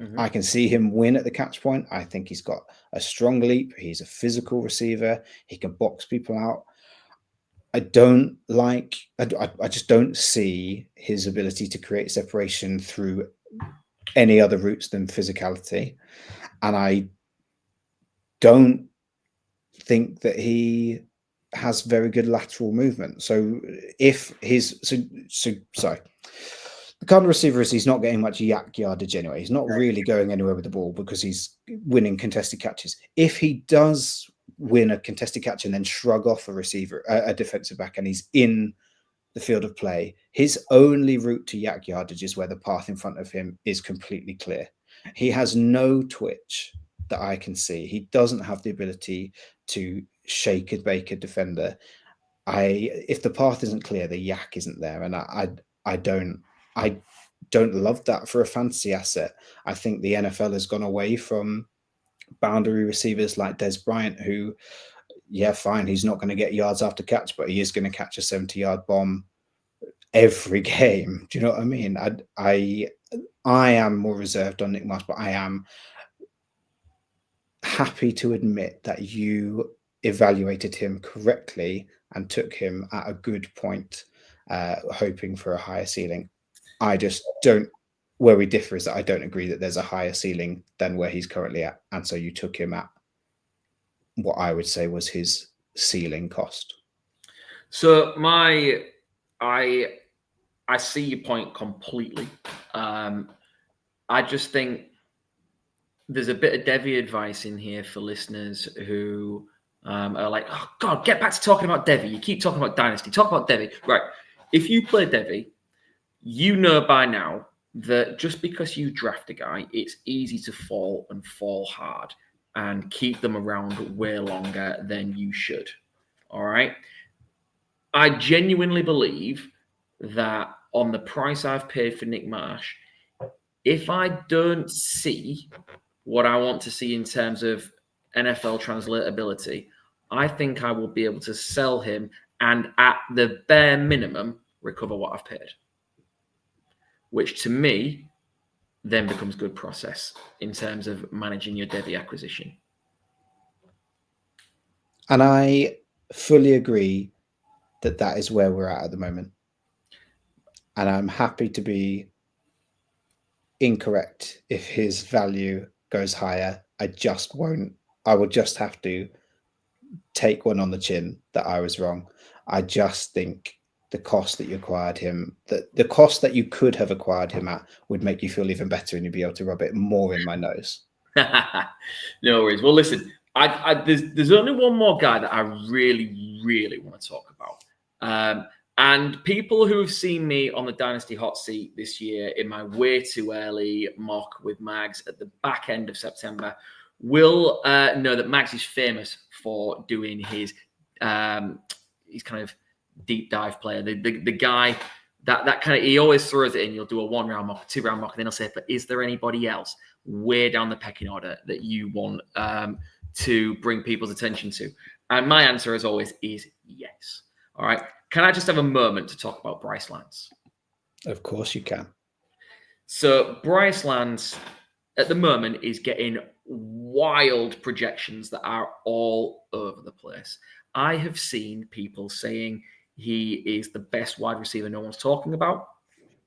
S3: Mm-hmm. I can see him win at the catch point. I think he's got a strong leap. He's a physical receiver. He can box people out. I don't like. I just don't see his ability to create separation through any other routes than physicality, and I don't think that he has very good lateral movement. So if his sorry, the kind of receiver is he's not getting much yak yardage anyway. He's not really going anywhere with the ball because he's winning contested catches. If he does win a contested catch and then shrug off a receiver, a defensive back, and he's in the field of play, his only route to yak yardage is where the path in front of him is completely clear. He has no twitch that I can see. He doesn't have the ability to shake and bake a defender. If the path isn't clear, the yak isn't there, and I don't love that for a fantasy asset. I think the NFL has gone away from boundary receivers like Des Bryant, who, yeah, fine, he's not going to get yards after catch, but he is going to catch a 70-yard bomb every game. Do you know what I mean? I am more reserved on Nick Marsh, but I am happy to admit that you evaluated him correctly and took him at a good point, hoping for a higher ceiling. I just don't. Where we differ is that I don't agree that there's a higher ceiling than where he's currently at, and so you took him at what I would say was his ceiling cost.
S1: So I see your point completely. I just think there's a bit of Devy advice in here for listeners who are like, oh God, get back to talking about Devy. You keep talking about Dynasty. Talk about Devy. Right. If you play Devy, you know by now that just because you draft a guy, it's easy to fall hard and keep them around way longer than you should. All right. I genuinely believe that on the price I've paid for Nick Marsh, if I don't see what I want to see in terms of NFL translatability, I think I will be able to sell him and at the bare minimum recover what I've paid, which to me then becomes good process in terms of managing your Devy acquisition.
S3: And I fully agree that is where we're at the moment. And I'm happy to be incorrect if his value goes higher. I will just have to take one on the chin that I was wrong. I just think the cost that you acquired him, the cost that you could have acquired him at would make you feel even better and you'd be able to rub it more in my nose.
S1: No worries. Well, listen, there's only one more guy that I really, really want to talk about. And people who have seen me on the Dynasty Hot Seat this year in my way too early mock with Mags at the back end of September will know that Mags is famous for doing his kind of deep dive player. The guy that kind of, he always throws it in. You'll do a 1-round mock, 2-round mock, and then he'll say, but is there anybody else way down the pecking order that you want to bring people's attention to? And my answer, as always, is yes. All right. Can I just have a moment to talk about Bryce Lance?
S3: Of course you can.
S1: So Bryce Lance, at the moment, is getting wild projections that are all over the place. I have seen people saying he is the best wide receiver no one's talking about.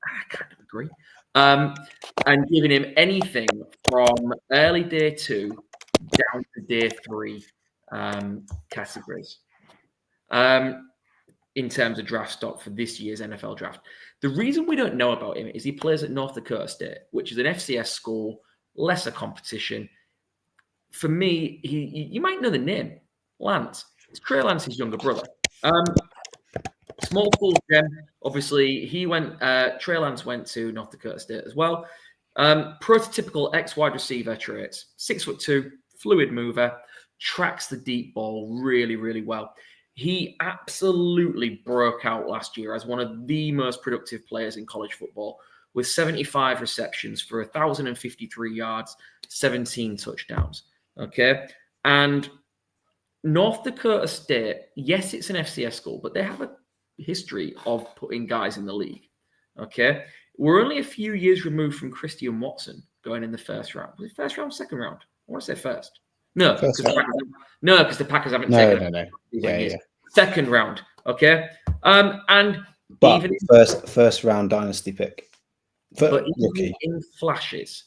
S1: I kind of agree. And giving him anything from early day 2 down to day 3 categories. In terms of draft stock for this year's NFL draft. The reason we don't know about him is he plays at North Dakota State, which is an FCS school, lesser competition. For me, you might know the name, Lance. It's Trey Lance's younger brother. Small school gem. Obviously, Trey Lance went to North Dakota State as well. Prototypical ex-wide receiver traits. 6'2", fluid mover, tracks the deep ball really, really well. He absolutely broke out last year as one of the most productive players in college football with 75 receptions for 1,053 yards, 17 touchdowns. Okay. And North Dakota State, yes, it's an FCS school, but they have a history of putting guys in the league. Okay. We're only a few years removed from Christian Watson going in the first round. Was it first round, second round? I want to say first. No, because the Packers haven't taken it.
S3: No. Yeah.
S1: Second round. Okay. And
S3: But
S1: even
S3: first round dynasty pick.
S1: but
S3: Rookie.
S1: even in flashes,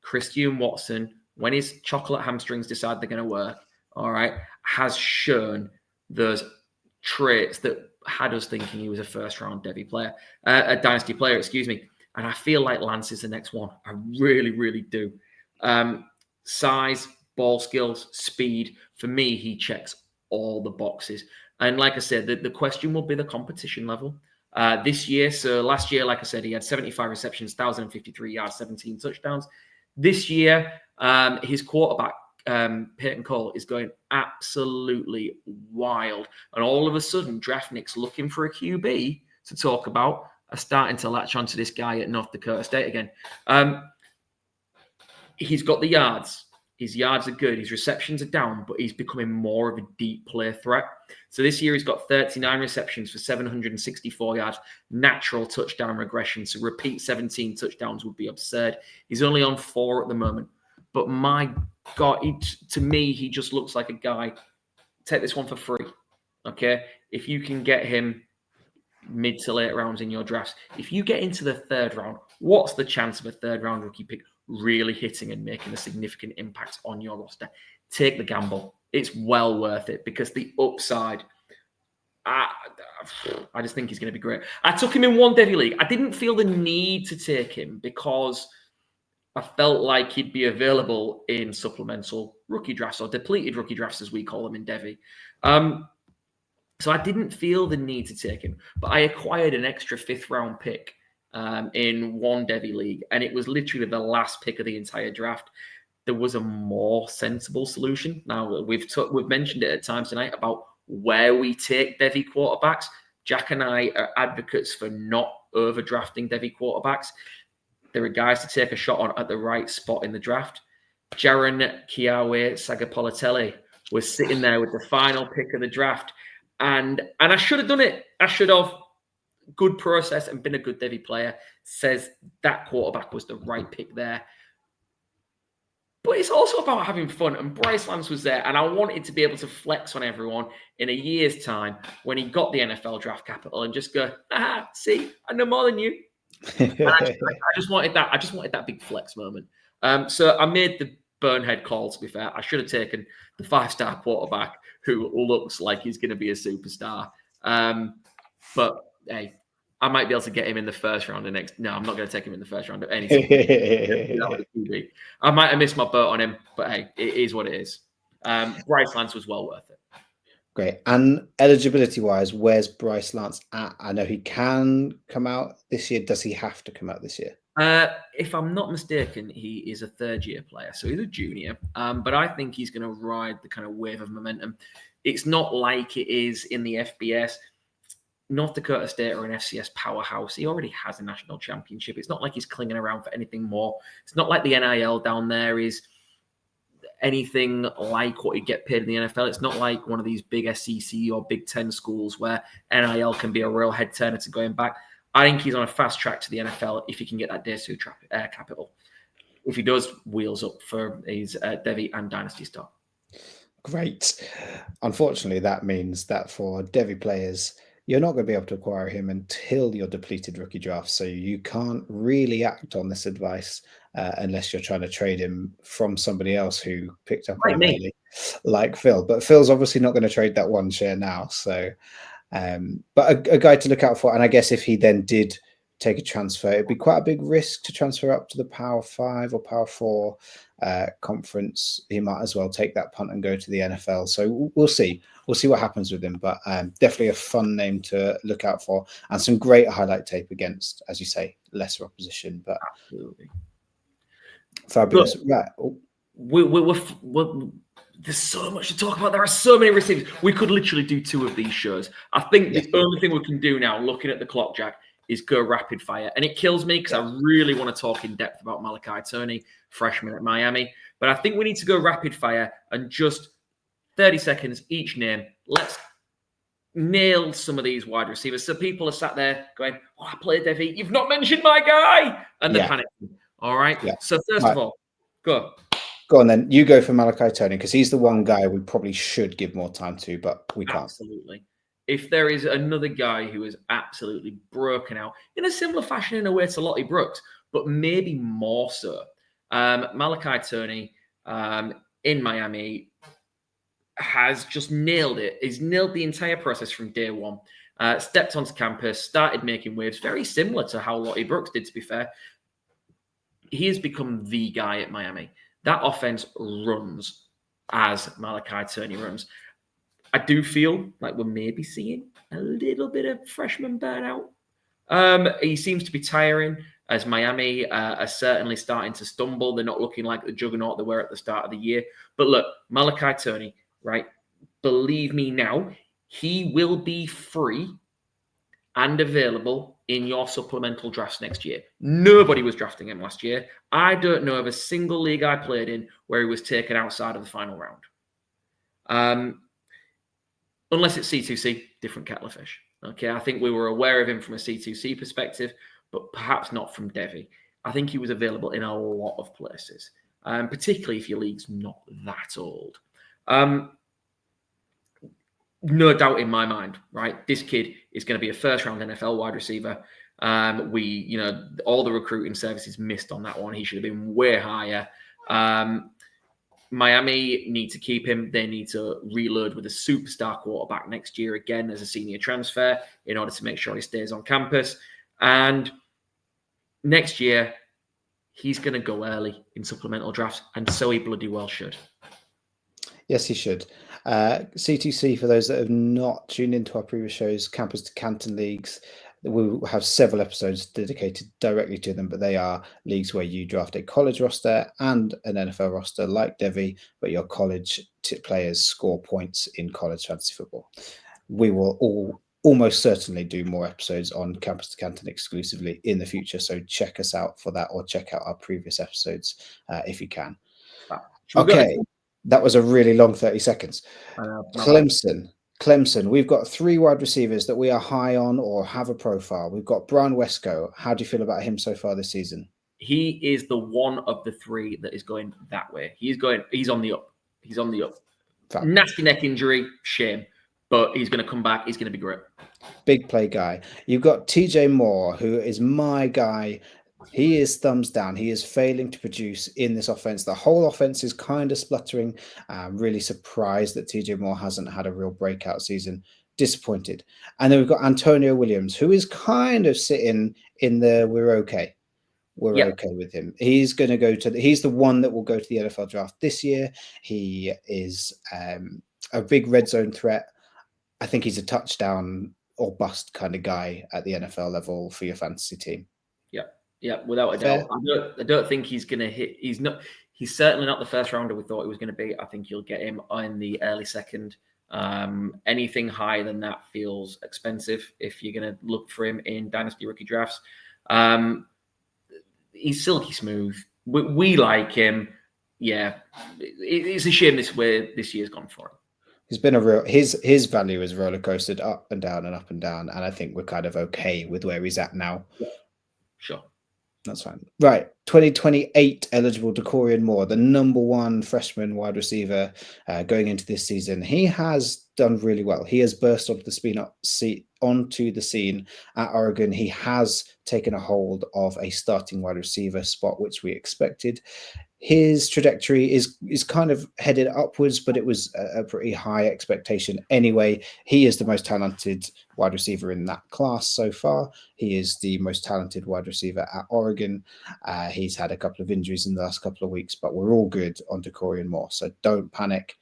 S1: Christian Watson, when his chocolate hamstrings decide they're going to work, all right, has shown those traits that had us thinking he was a first-round Devy player, a dynasty player, excuse me. And I feel like Lance is the next one. I really, really do. Size, ball skills, speed. For me, he checks all the boxes. And like I said, the question will be the competition level. This year, so last year, like I said, he had 75 receptions, 1,053 yards, 17 touchdowns. This year, his quarterback, Peyton Cole, is going absolutely wild. And all of a sudden, draftniks looking for a QB to talk about are starting to latch onto this guy at North Dakota State again. He's got the yards. His yards are good. His receptions are down, but he's becoming more of a deep play threat. So this year he's got 39 receptions for 764 yards, natural touchdown regression. So repeat 17 touchdowns would be absurd. He's only on 4 at the moment. But my God, to me, he just looks like a guy. Take this one for free, okay? If you can get him mid to late rounds in your drafts, if you get into the 3rd round, what's the chance of a 3rd round rookie pick really hitting and making a significant impact on your roster? Take the gamble. It's well worth it because the upside, I just think he's going to be great. I took him in one Devy league. I didn't feel the need to take him because I felt like he'd be available in supplemental rookie drafts or depleted rookie drafts, as we call them in Devy. So I didn't feel the need to take him, but I acquired an extra 5th round pick in one Devy league, and it was literally the last pick of the entire draft. There was a more sensible solution. Now, we've mentioned it at times tonight about where we take Devy quarterbacks. Jack and I are advocates for not overdrafting Devy quarterbacks. There are guys to take a shot on at the right spot in the draft. Jaron Kiawe Sagapolitelli was sitting there with the final pick of the draft, and I should have done it. I should have. Good process and been a good Devy player, says that quarterback was the right pick there. But it's also about having fun, and Bryce Lance was there, and I wanted to be able to flex on everyone in a year's time when he got the NFL draft capital and just go, see, I know more than you. I just wanted that. I just wanted that big flex moment. So I made the bonehead call, to be fair. I should have taken the 5-star quarterback who looks like he's going to be a superstar. But hey, I might be able to get him in the 1st round. No, I'm not going to take him in the 1st round of anything. I might have missed my boat on him, but hey, it is what it is. Bryce Lance was well worth it.
S3: Great. And eligibility-wise, where's Bryce Lance at? I know he can come out this year. Does he have to come out this year?
S1: If I'm not mistaken, he is a 3rd-year player, so he's a junior. But I think he's going to ride the kind of wave of momentum. It's not like it is in the FBS. North Dakota State are an FCS powerhouse. He already has a national championship. It's not like he's clinging around for anything more. It's not like the NIL down there is anything like what he'd get paid in the NFL. It's not like one of these big SEC or Big Ten schools where NIL can be a real head turner to going back. I think he's on a fast track to the NFL if he can get that day 2 capital. If he does, wheels up for his Devy and Dynasty stock.
S3: Great. Unfortunately, that means that for Devy players, you're not going to be able to acquire him until your depleted rookie draft. So you can't really act on this advice unless you're trying to trade him from somebody else who picked up on him early, like Phil. But Phil's obviously not going to trade that 1 share now. So, but a guy to look out for. And I guess if he then did take a transfer, it'd be quite a big risk to transfer up to the Power 5 or Power 4 conference. He might as well take that punt and go to the NFL. So we'll see. We'll see what happens with him, but definitely a fun name to look out for, and some great highlight tape against, as you say, lesser opposition. But
S1: absolutely
S3: fabulous.
S1: Look, right? There's so much to talk about. There are so many receivers. We could literally do 2 of these shows. I think the only thing we can do now, looking at the clock, Jack, is go rapid fire. And it kills me because I really want to talk in depth about Malachi Turney, freshman at Miami. But I think we need to go rapid fire and just 30 seconds each name. Let's nail some of these wide receivers. So people are sat there going, I played Devy. You've not mentioned my guy. And they're panicking. All right. Yeah. So first of all, go.
S3: Go on then. You go for Malachi Turney because he's the one guy we probably should give more time to, but we can't.
S1: Absolutely. if there is another guy who is absolutely broken out in a similar fashion in a way to Lottie Brooks, but maybe more so, Malachi Turney in Miami has just nailed it. He's nailed the entire process from day one. Stepped onto campus, started making waves, very similar to how Lottie Brooks did, to be fair. He has become the guy at Miami. That offense runs as Malachi Turney runs. I do feel like we're maybe seeing a little bit of freshman burnout. He seems to be tiring as Miami are certainly starting to stumble. They're not looking like the juggernaut they were at the start of the year. But look, Malachi Turney, right? Believe me now, he will be free and available in your supplemental drafts next year. Nobody was drafting him last year. I don't know of a single league I played in where he was taken outside of the final round. Unless it's C2C, different kettle of fish. Okay, I think we were aware of him from a C2C perspective, but perhaps not from Devy. I think he was available in a lot of places, particularly if your league's not that old. No doubt in my mind, right? This kid is going to be a first-round NFL wide receiver. All the recruiting services missed on that one. He should have been way higher. Miami need to keep him. They need to reload with a superstar quarterback next year again as a senior transfer in order to make sure he stays on campus. And next year, he's going to go early in supplemental drafts, and so he bloody well should.
S3: Yes, he should. C2C, for those that have not tuned into our previous shows, Campus to Canton leagues, we will have several episodes dedicated directly to them, but they are leagues where you draft a college roster and an NFL roster like Devy, but your college players score points in college fantasy football. We will almost certainly do more episodes on Campus to Canton exclusively in the future, so check us out for that, or check out our previous episodes if you can. Okay, that was a really long 30 seconds. Clemson, we've got 3 wide receivers that we are high on or have a profile. We've got Brian Wesco. How do you feel about him so far this season?
S1: He is the one of the 3 that is going that way. He's on the up. He's on the up. Fact. Nasty neck injury, shame. But he's going to come back. He's going to be great.
S3: Big play guy. You've got TJ Moore, who is my guy. He is thumbs down. He is failing to produce in this offense. The whole offense is kind of spluttering. I'm really surprised that TJ Moore hasn't had a real breakout season. Disappointed. And then we've got Antonio Williams, who is kind of sitting in the we're okay. We're okay with him. He's going to go to he's the one that will go to the NFL draft this year. He is a big red zone threat. I think he's a touchdown or bust kind of guy at the NFL level for your fantasy team.
S1: Yeah, without a doubt. I don't think he's going to hit. He's certainly not the first rounder we thought he was going to be. I think you'll get him in the early second. Anything higher than that feels expensive if you're going to look for him in Dynasty rookie drafts. He's silky smooth. We like him. Yeah, it's a shame this year's gone for him.
S3: He's been a real his value has roller coasted up and down and up and down, and I think we're kind of okay with where he's at now.
S1: Yeah. Sure.
S3: That's fine. Right. 2028 eligible Decorian Moore, the number 1 freshman wide receiver going into this season. He has done really well. He has burst onto the scene at Oregon. He has taken a hold of a starting wide receiver spot, which we expected. His trajectory is kind of headed upwards, but it was a pretty high expectation anyway. He is the most talented wide receiver in that class so far. He is the most talented wide receiver at Oregon. He's had a couple of injuries in the last couple of weeks, but we're all good on Decorian Moore, so don't panic.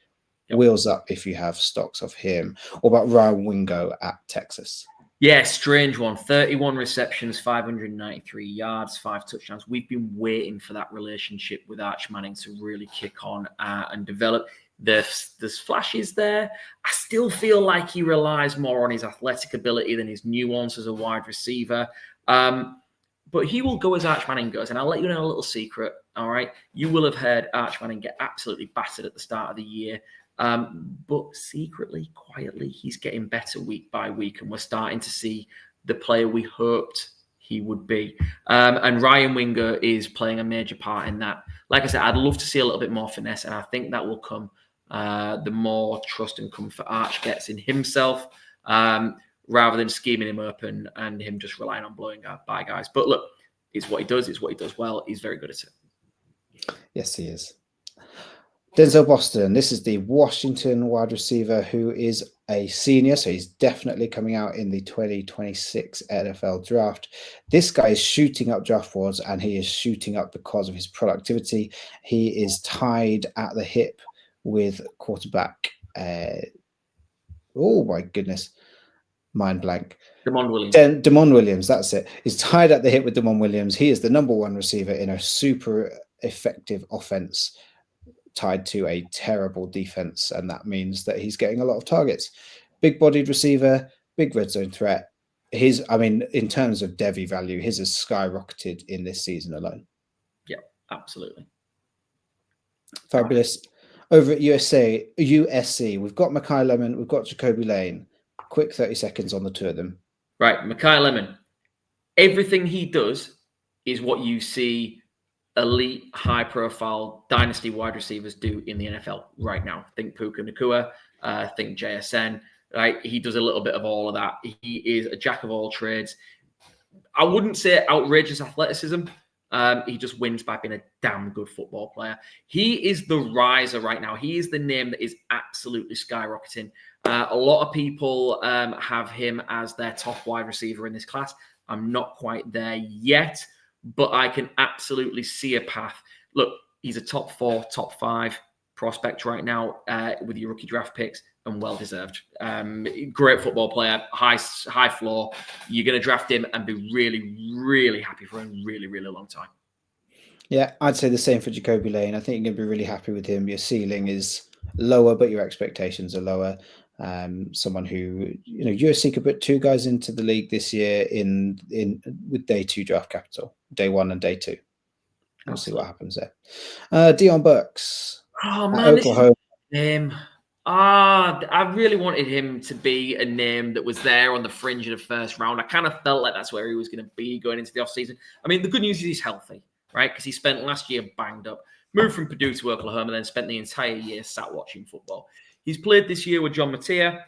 S3: Yep. Wheels up if you have stocks of him. What about Ryan Wingo at Texas?
S1: Yeah, strange one. 31 receptions, 593 yards, 5 touchdowns. We've been waiting for that relationship with Arch Manning to really kick on and develop. There's flashes there. I still feel like he relies more on his athletic ability than his nuance as a wide receiver. But he will go as Arch Manning goes. And I'll let you know a little secret, all right? You will have heard Arch Manning get absolutely battered at the start of the year. But secretly, quietly, he's getting better week by week, and we're starting to see the player we hoped he would be. And Ryan Wingo is playing a major part in that. Like I said, I'd love to see a little bit more finesse, and I think that will come the more trust and comfort Arch gets in himself. rather than scheming him open and him just relying on blowing by guys. But look, it's what he does. It's what he does well. He's very good at it.
S3: Yes, he is. Denzel Boston. This is the Washington wide receiver who is a senior, so he's definitely coming out in the 2026 NFL draft. This guy is shooting up draft boards, and he is shooting up because of his productivity. He is tied at the hip with quarterback. Oh my goodness, mind blank.
S1: Damon Williams.
S3: Damon Williams, that's it. He's tied at the hip with Damon Williams. He is the number one receiver in a super effective offense, tied to a terrible defense, and that means that he's getting a lot of targets. Big-bodied receiver, big red zone threat. In terms of Devy value, his has skyrocketed in this season alone.
S1: Yeah, absolutely.
S3: Fabulous. Over at USC, we've got Makai Lemon, we've got Jacoby Lane. Quick 30 seconds on the two of them.
S1: Right, Makai Lemon. Everything he does is what you see elite, high-profile dynasty wide receivers do in the NFL right now. Think Puka Nacua, think JSN. Right, he does a little bit of all of that. He is a jack of all trades. I wouldn't say outrageous athleticism. He just wins by being a damn good football player. He is the riser right now. He is the name that is absolutely skyrocketing. A lot of people have him as their top wide receiver in this class. I'm not quite there yet, but I can absolutely see a path. Look, he's a top 4, top 5 prospect right now with your rookie draft picks, and well-deserved. Great football player, high floor. You're going to draft him and be really, really happy for a really, really long time. Yeah,
S3: I'd say the same for Jacoby Lane. I think you're going to be really happy with him. Your ceiling is lower, but your expectations are lower. Someone who, USC could put 2 guys into the league this year with day 2 draft capital, day 1 and day 2. We'll see what happens there. Dion Burks.
S1: Oh man,
S3: Oklahoma.
S1: Name. I really wanted him to be a name that was there on the fringe of the first round. I kind of felt like that's where he was going to be going into the offseason. I mean, the good news is he's healthy, right? Because he spent last year banged up, moved from Purdue to Oklahoma, then spent the entire year sat watching football. He's played this year with John Mattia.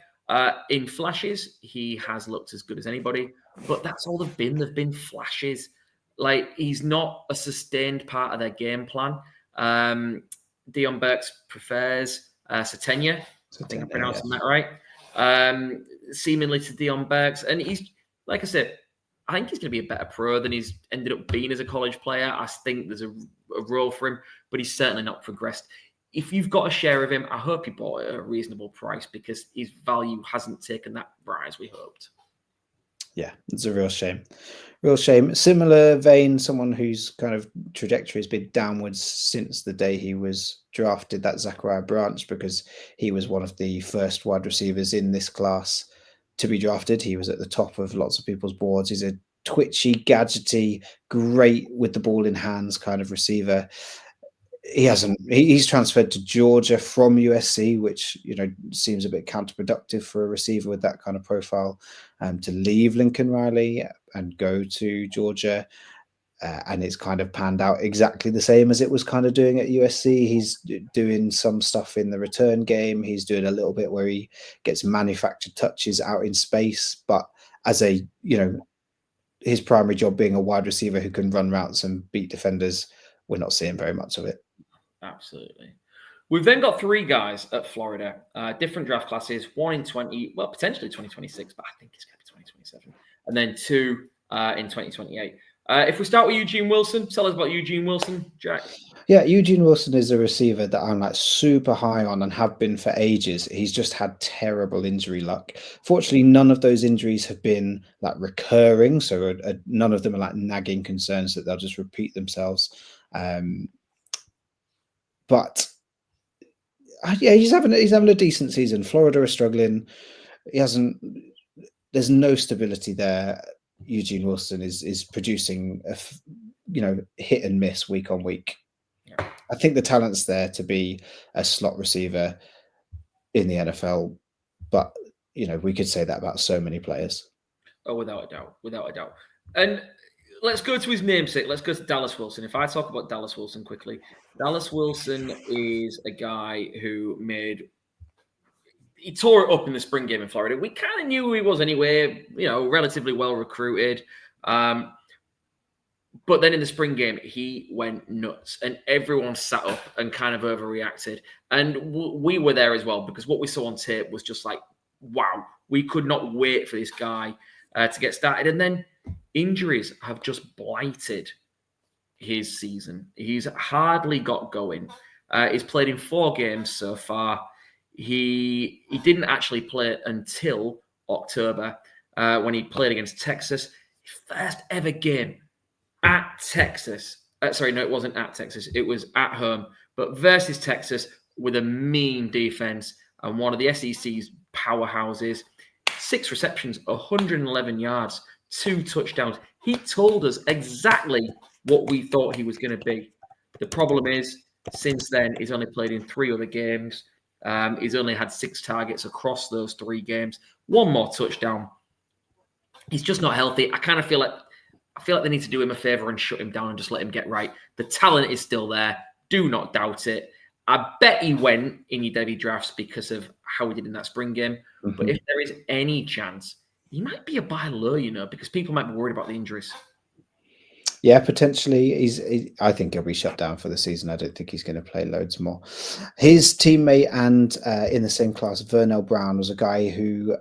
S1: In flashes, he has looked as good as anybody, but that's all they've been. They've been flashes. Like, he's not a sustained part of their game plan. Dion Burks prefers Satenya. I think I'm pronouncing that right. Seemingly to Dion Burks. And he's, like I said, I think he's going to be a better pro than he's ended up being as a college player. I think there's a role for him, but he's certainly not progressed. If you've got a share of him, I hope you bought it at a reasonable price, because his value hasn't taken that rise we hoped.
S3: Yeah, it's a real shame. Real shame. Similar vein, someone whose kind of trajectory has been downwards since the day he was drafted, that Zachariah Branch, because he was one of the first wide receivers in this class to be drafted. He was at the top of lots of people's boards. He's a twitchy, gadgety, great with the ball in hands kind of receiver. He's transferred to Georgia from USC, which seems a bit counterproductive for a receiver with that kind of profile, to leave Lincoln Riley and go to Georgia, and it's kind of panned out exactly the same as it was kind of doing at USC. He's doing some stuff in the return game. He's doing a little bit where he gets manufactured touches out in space, but as his primary job being a wide receiver who can run routes and beat defenders, we're not seeing very much of it.
S1: Absolutely. We've then got 3 guys at Florida, different draft classes, 1 in potentially 2026, but I think it's going to be 2027, and then 2 in 2028. If we start with Eugene Wilson, tell us about Eugene Wilson, Jack.
S3: Yeah, Eugene Wilson is a receiver that I'm super high on and have been for ages. He's just had terrible injury luck. Fortunately, none of those injuries have been recurring, so none of them are nagging concerns that they'll just repeat themselves. But he's having a decent season. Florida is struggling. There's no stability there. Eugene Wilson is producing hit and miss week on week. Yeah. I think the talent's there to be a slot receiver in the NFL, but we could say that about so many players.
S1: Oh, without a doubt. And let's go to his namesake. Let's go to Dallas Wilson. If I talk about Dallas Wilson quickly, Dallas Wilson is a guy who he tore it up in the spring game in Florida. We kind of knew who he was anyway, relatively well recruited. But then in the spring game, he went nuts and everyone sat up and kind of overreacted. And we were there as well, because what we saw on tape was just like, wow, we could not wait for this guy to get started. And then injuries have just blighted his season. He's hardly got going. He's played in 4 games so far. He didn't actually play until October when he played against Texas. His first ever game at Texas. Sorry, no, it wasn't at Texas. It was at home, but versus Texas with a mean defense and one of the SEC's powerhouses. 6 receptions, 111 yards, 2 touchdowns. He told us exactly what we thought he was going to be. The problem is, since then, he's only played in 3 other games. He's only had 6 targets across those 3 games. 1 more touchdown. He's just not healthy. I feel like they need to do him a favor and shut him down and just let him get right. The talent is still there. Do not doubt it. I bet he went in your Devy drafts because of how he did in that spring game. Mm-hmm. But if there is any chance, he might be a buy low, because people might be worried about the injuries.
S3: Yeah, potentially. I think he'll be shut down for the season. I don't think he's going to play loads more. His teammate and in the same class, Vernell Brown, was a guy who,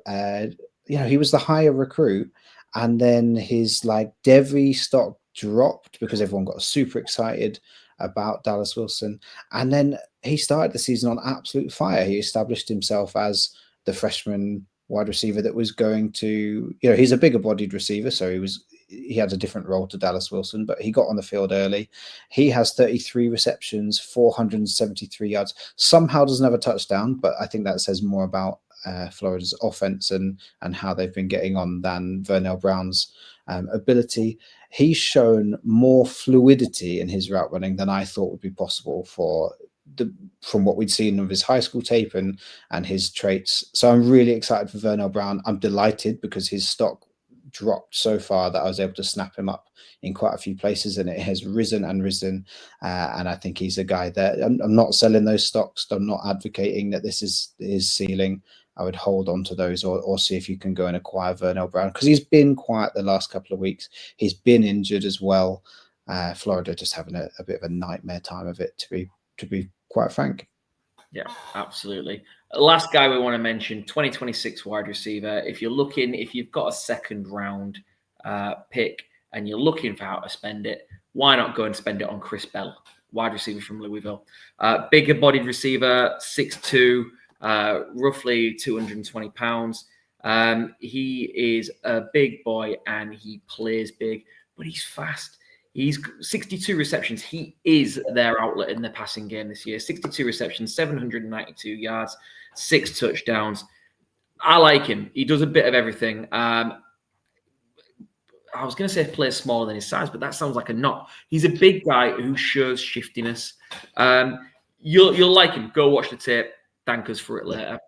S3: he was the higher recruit. And then his Devy stock dropped because everyone got super excited about Dallas Wilson. And then he started the season on absolute fire. He established himself as the freshman wide receiver that was going to, he's a bigger bodied receiver. So he had a different role to Dallas Wilson, but he got on the field early. He has 33 receptions, 473 yards, somehow doesn't have a touchdown, but I think that says more about Florida's offense and how they've been getting on than Vernell Brown's ability. He's shown more fluidity in his route running than I thought would be possible from what we'd seen of his high school tape and his traits. So I'm really excited for Vernell Brown. I'm delighted because his stock dropped so far that I was able to snap him up in quite a few places, and it has risen and risen. And I think he's a guy that I'm not selling those stocks. I'm not advocating that this is his ceiling. I would hold on to those or see if you can go and acquire Vernell Brown, because he's been quiet the last couple of weeks. He's been injured as well. Florida just having a bit of a nightmare time of it, to be quite frank.
S1: Yeah, absolutely. Last guy we want to mention, 2026 wide receiver. If you've got a second round pick and you're looking for how to spend it, why not go and spend it on Chris Bell, wide receiver from Louisville? Bigger bodied receiver, 6'2", roughly 220 pounds. He is a big boy and he plays big, but he's fast. He's 62 receptions. He is their outlet in the passing game this year. 62 receptions, 792 yards, 6 touchdowns. I like him. He does a bit of everything. I was going to say plays smaller than his size, but that sounds like a knot. He's a big guy who shows shiftiness. You'll like him. Go watch the tape. Thank us for it later.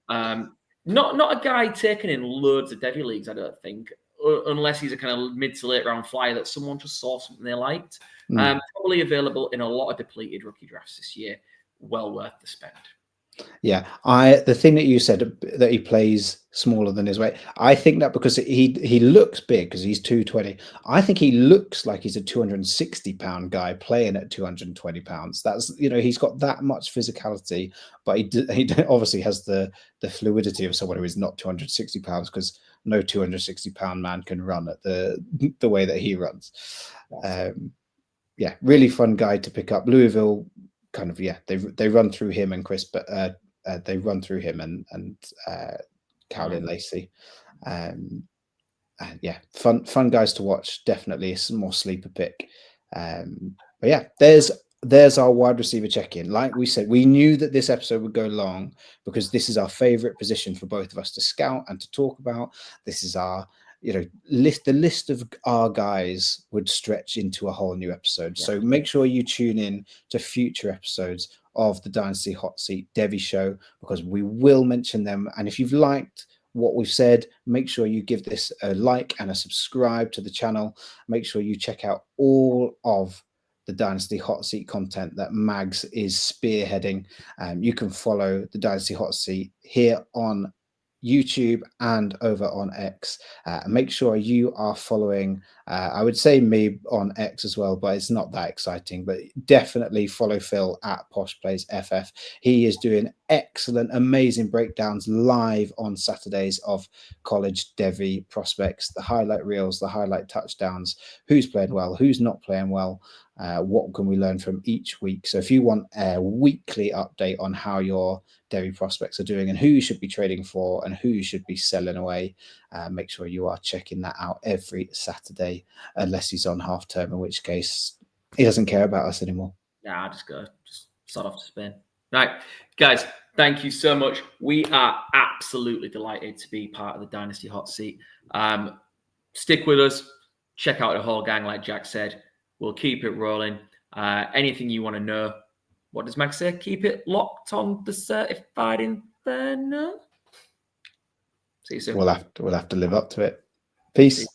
S1: Not a guy taken in loads of Devy leagues, I don't think, unless he's a kind of mid to late round flyer that someone just saw something they liked. Probably available in a lot of depleted rookie drafts this year. Well worth the spend.
S3: Yeah, the thing that you said that he plays smaller than his weight, I think that because he looks big because he's 220. I think he looks like he's a 260-pound guy playing at 220 pounds. That's he's got that much physicality, but he obviously has the fluidity of someone who is not 260 pounds, because no 260-pound man can run at the way that he runs. Yeah, really fun guy to pick up. Louisville. Kind of, yeah, they run through him and Chris, but they run through him and Carolyn Lacey. Yeah, fun guys to watch. Definitely a more sleeper pick. But yeah, there's our wide receiver check-in. Like we said, we knew that this episode would go long because this is our favorite position for both of us to scout and to talk about. This is our list. The list of our guys would stretch into a whole new episode. Yeah. So make sure you tune in to future episodes of the Dynasty Hot Seat Devy Show, because we will mention them. And if you've liked what we've said, make sure you give this a like and a subscribe to the channel. Make sure you check out all of the Dynasty Hot Seat content that Mags is spearheading. You can follow the Dynasty Hot Seat here on YouTube and over on X. Make sure you are following, I would say me on X as well, but it's not that exciting. But definitely follow Phil at Posh Plays FF. He is doing excellent, amazing breakdowns live on Saturdays of college Devy prospects, the highlight reels, the highlight touchdowns, who's playing well, who's not playing well. What can we learn from each week? So if you want a weekly update on how your Devy prospects are doing and who you should be trading for and who you should be selling away, make sure you are checking that out every Saturday, unless he's on half term, in which case he doesn't care about us anymore.
S1: Yeah, I'll just start off to Spain. Right, guys, thank you so much. We are absolutely delighted to be part of the Dynasty Hot Seat. Stick with us. Check out the whole gang, like Jack said. We'll keep it rolling. Anything you want to know, what does Max say? Keep it locked on the Certified Inferno. See you soon.
S3: We'll have to live up to it. Peace.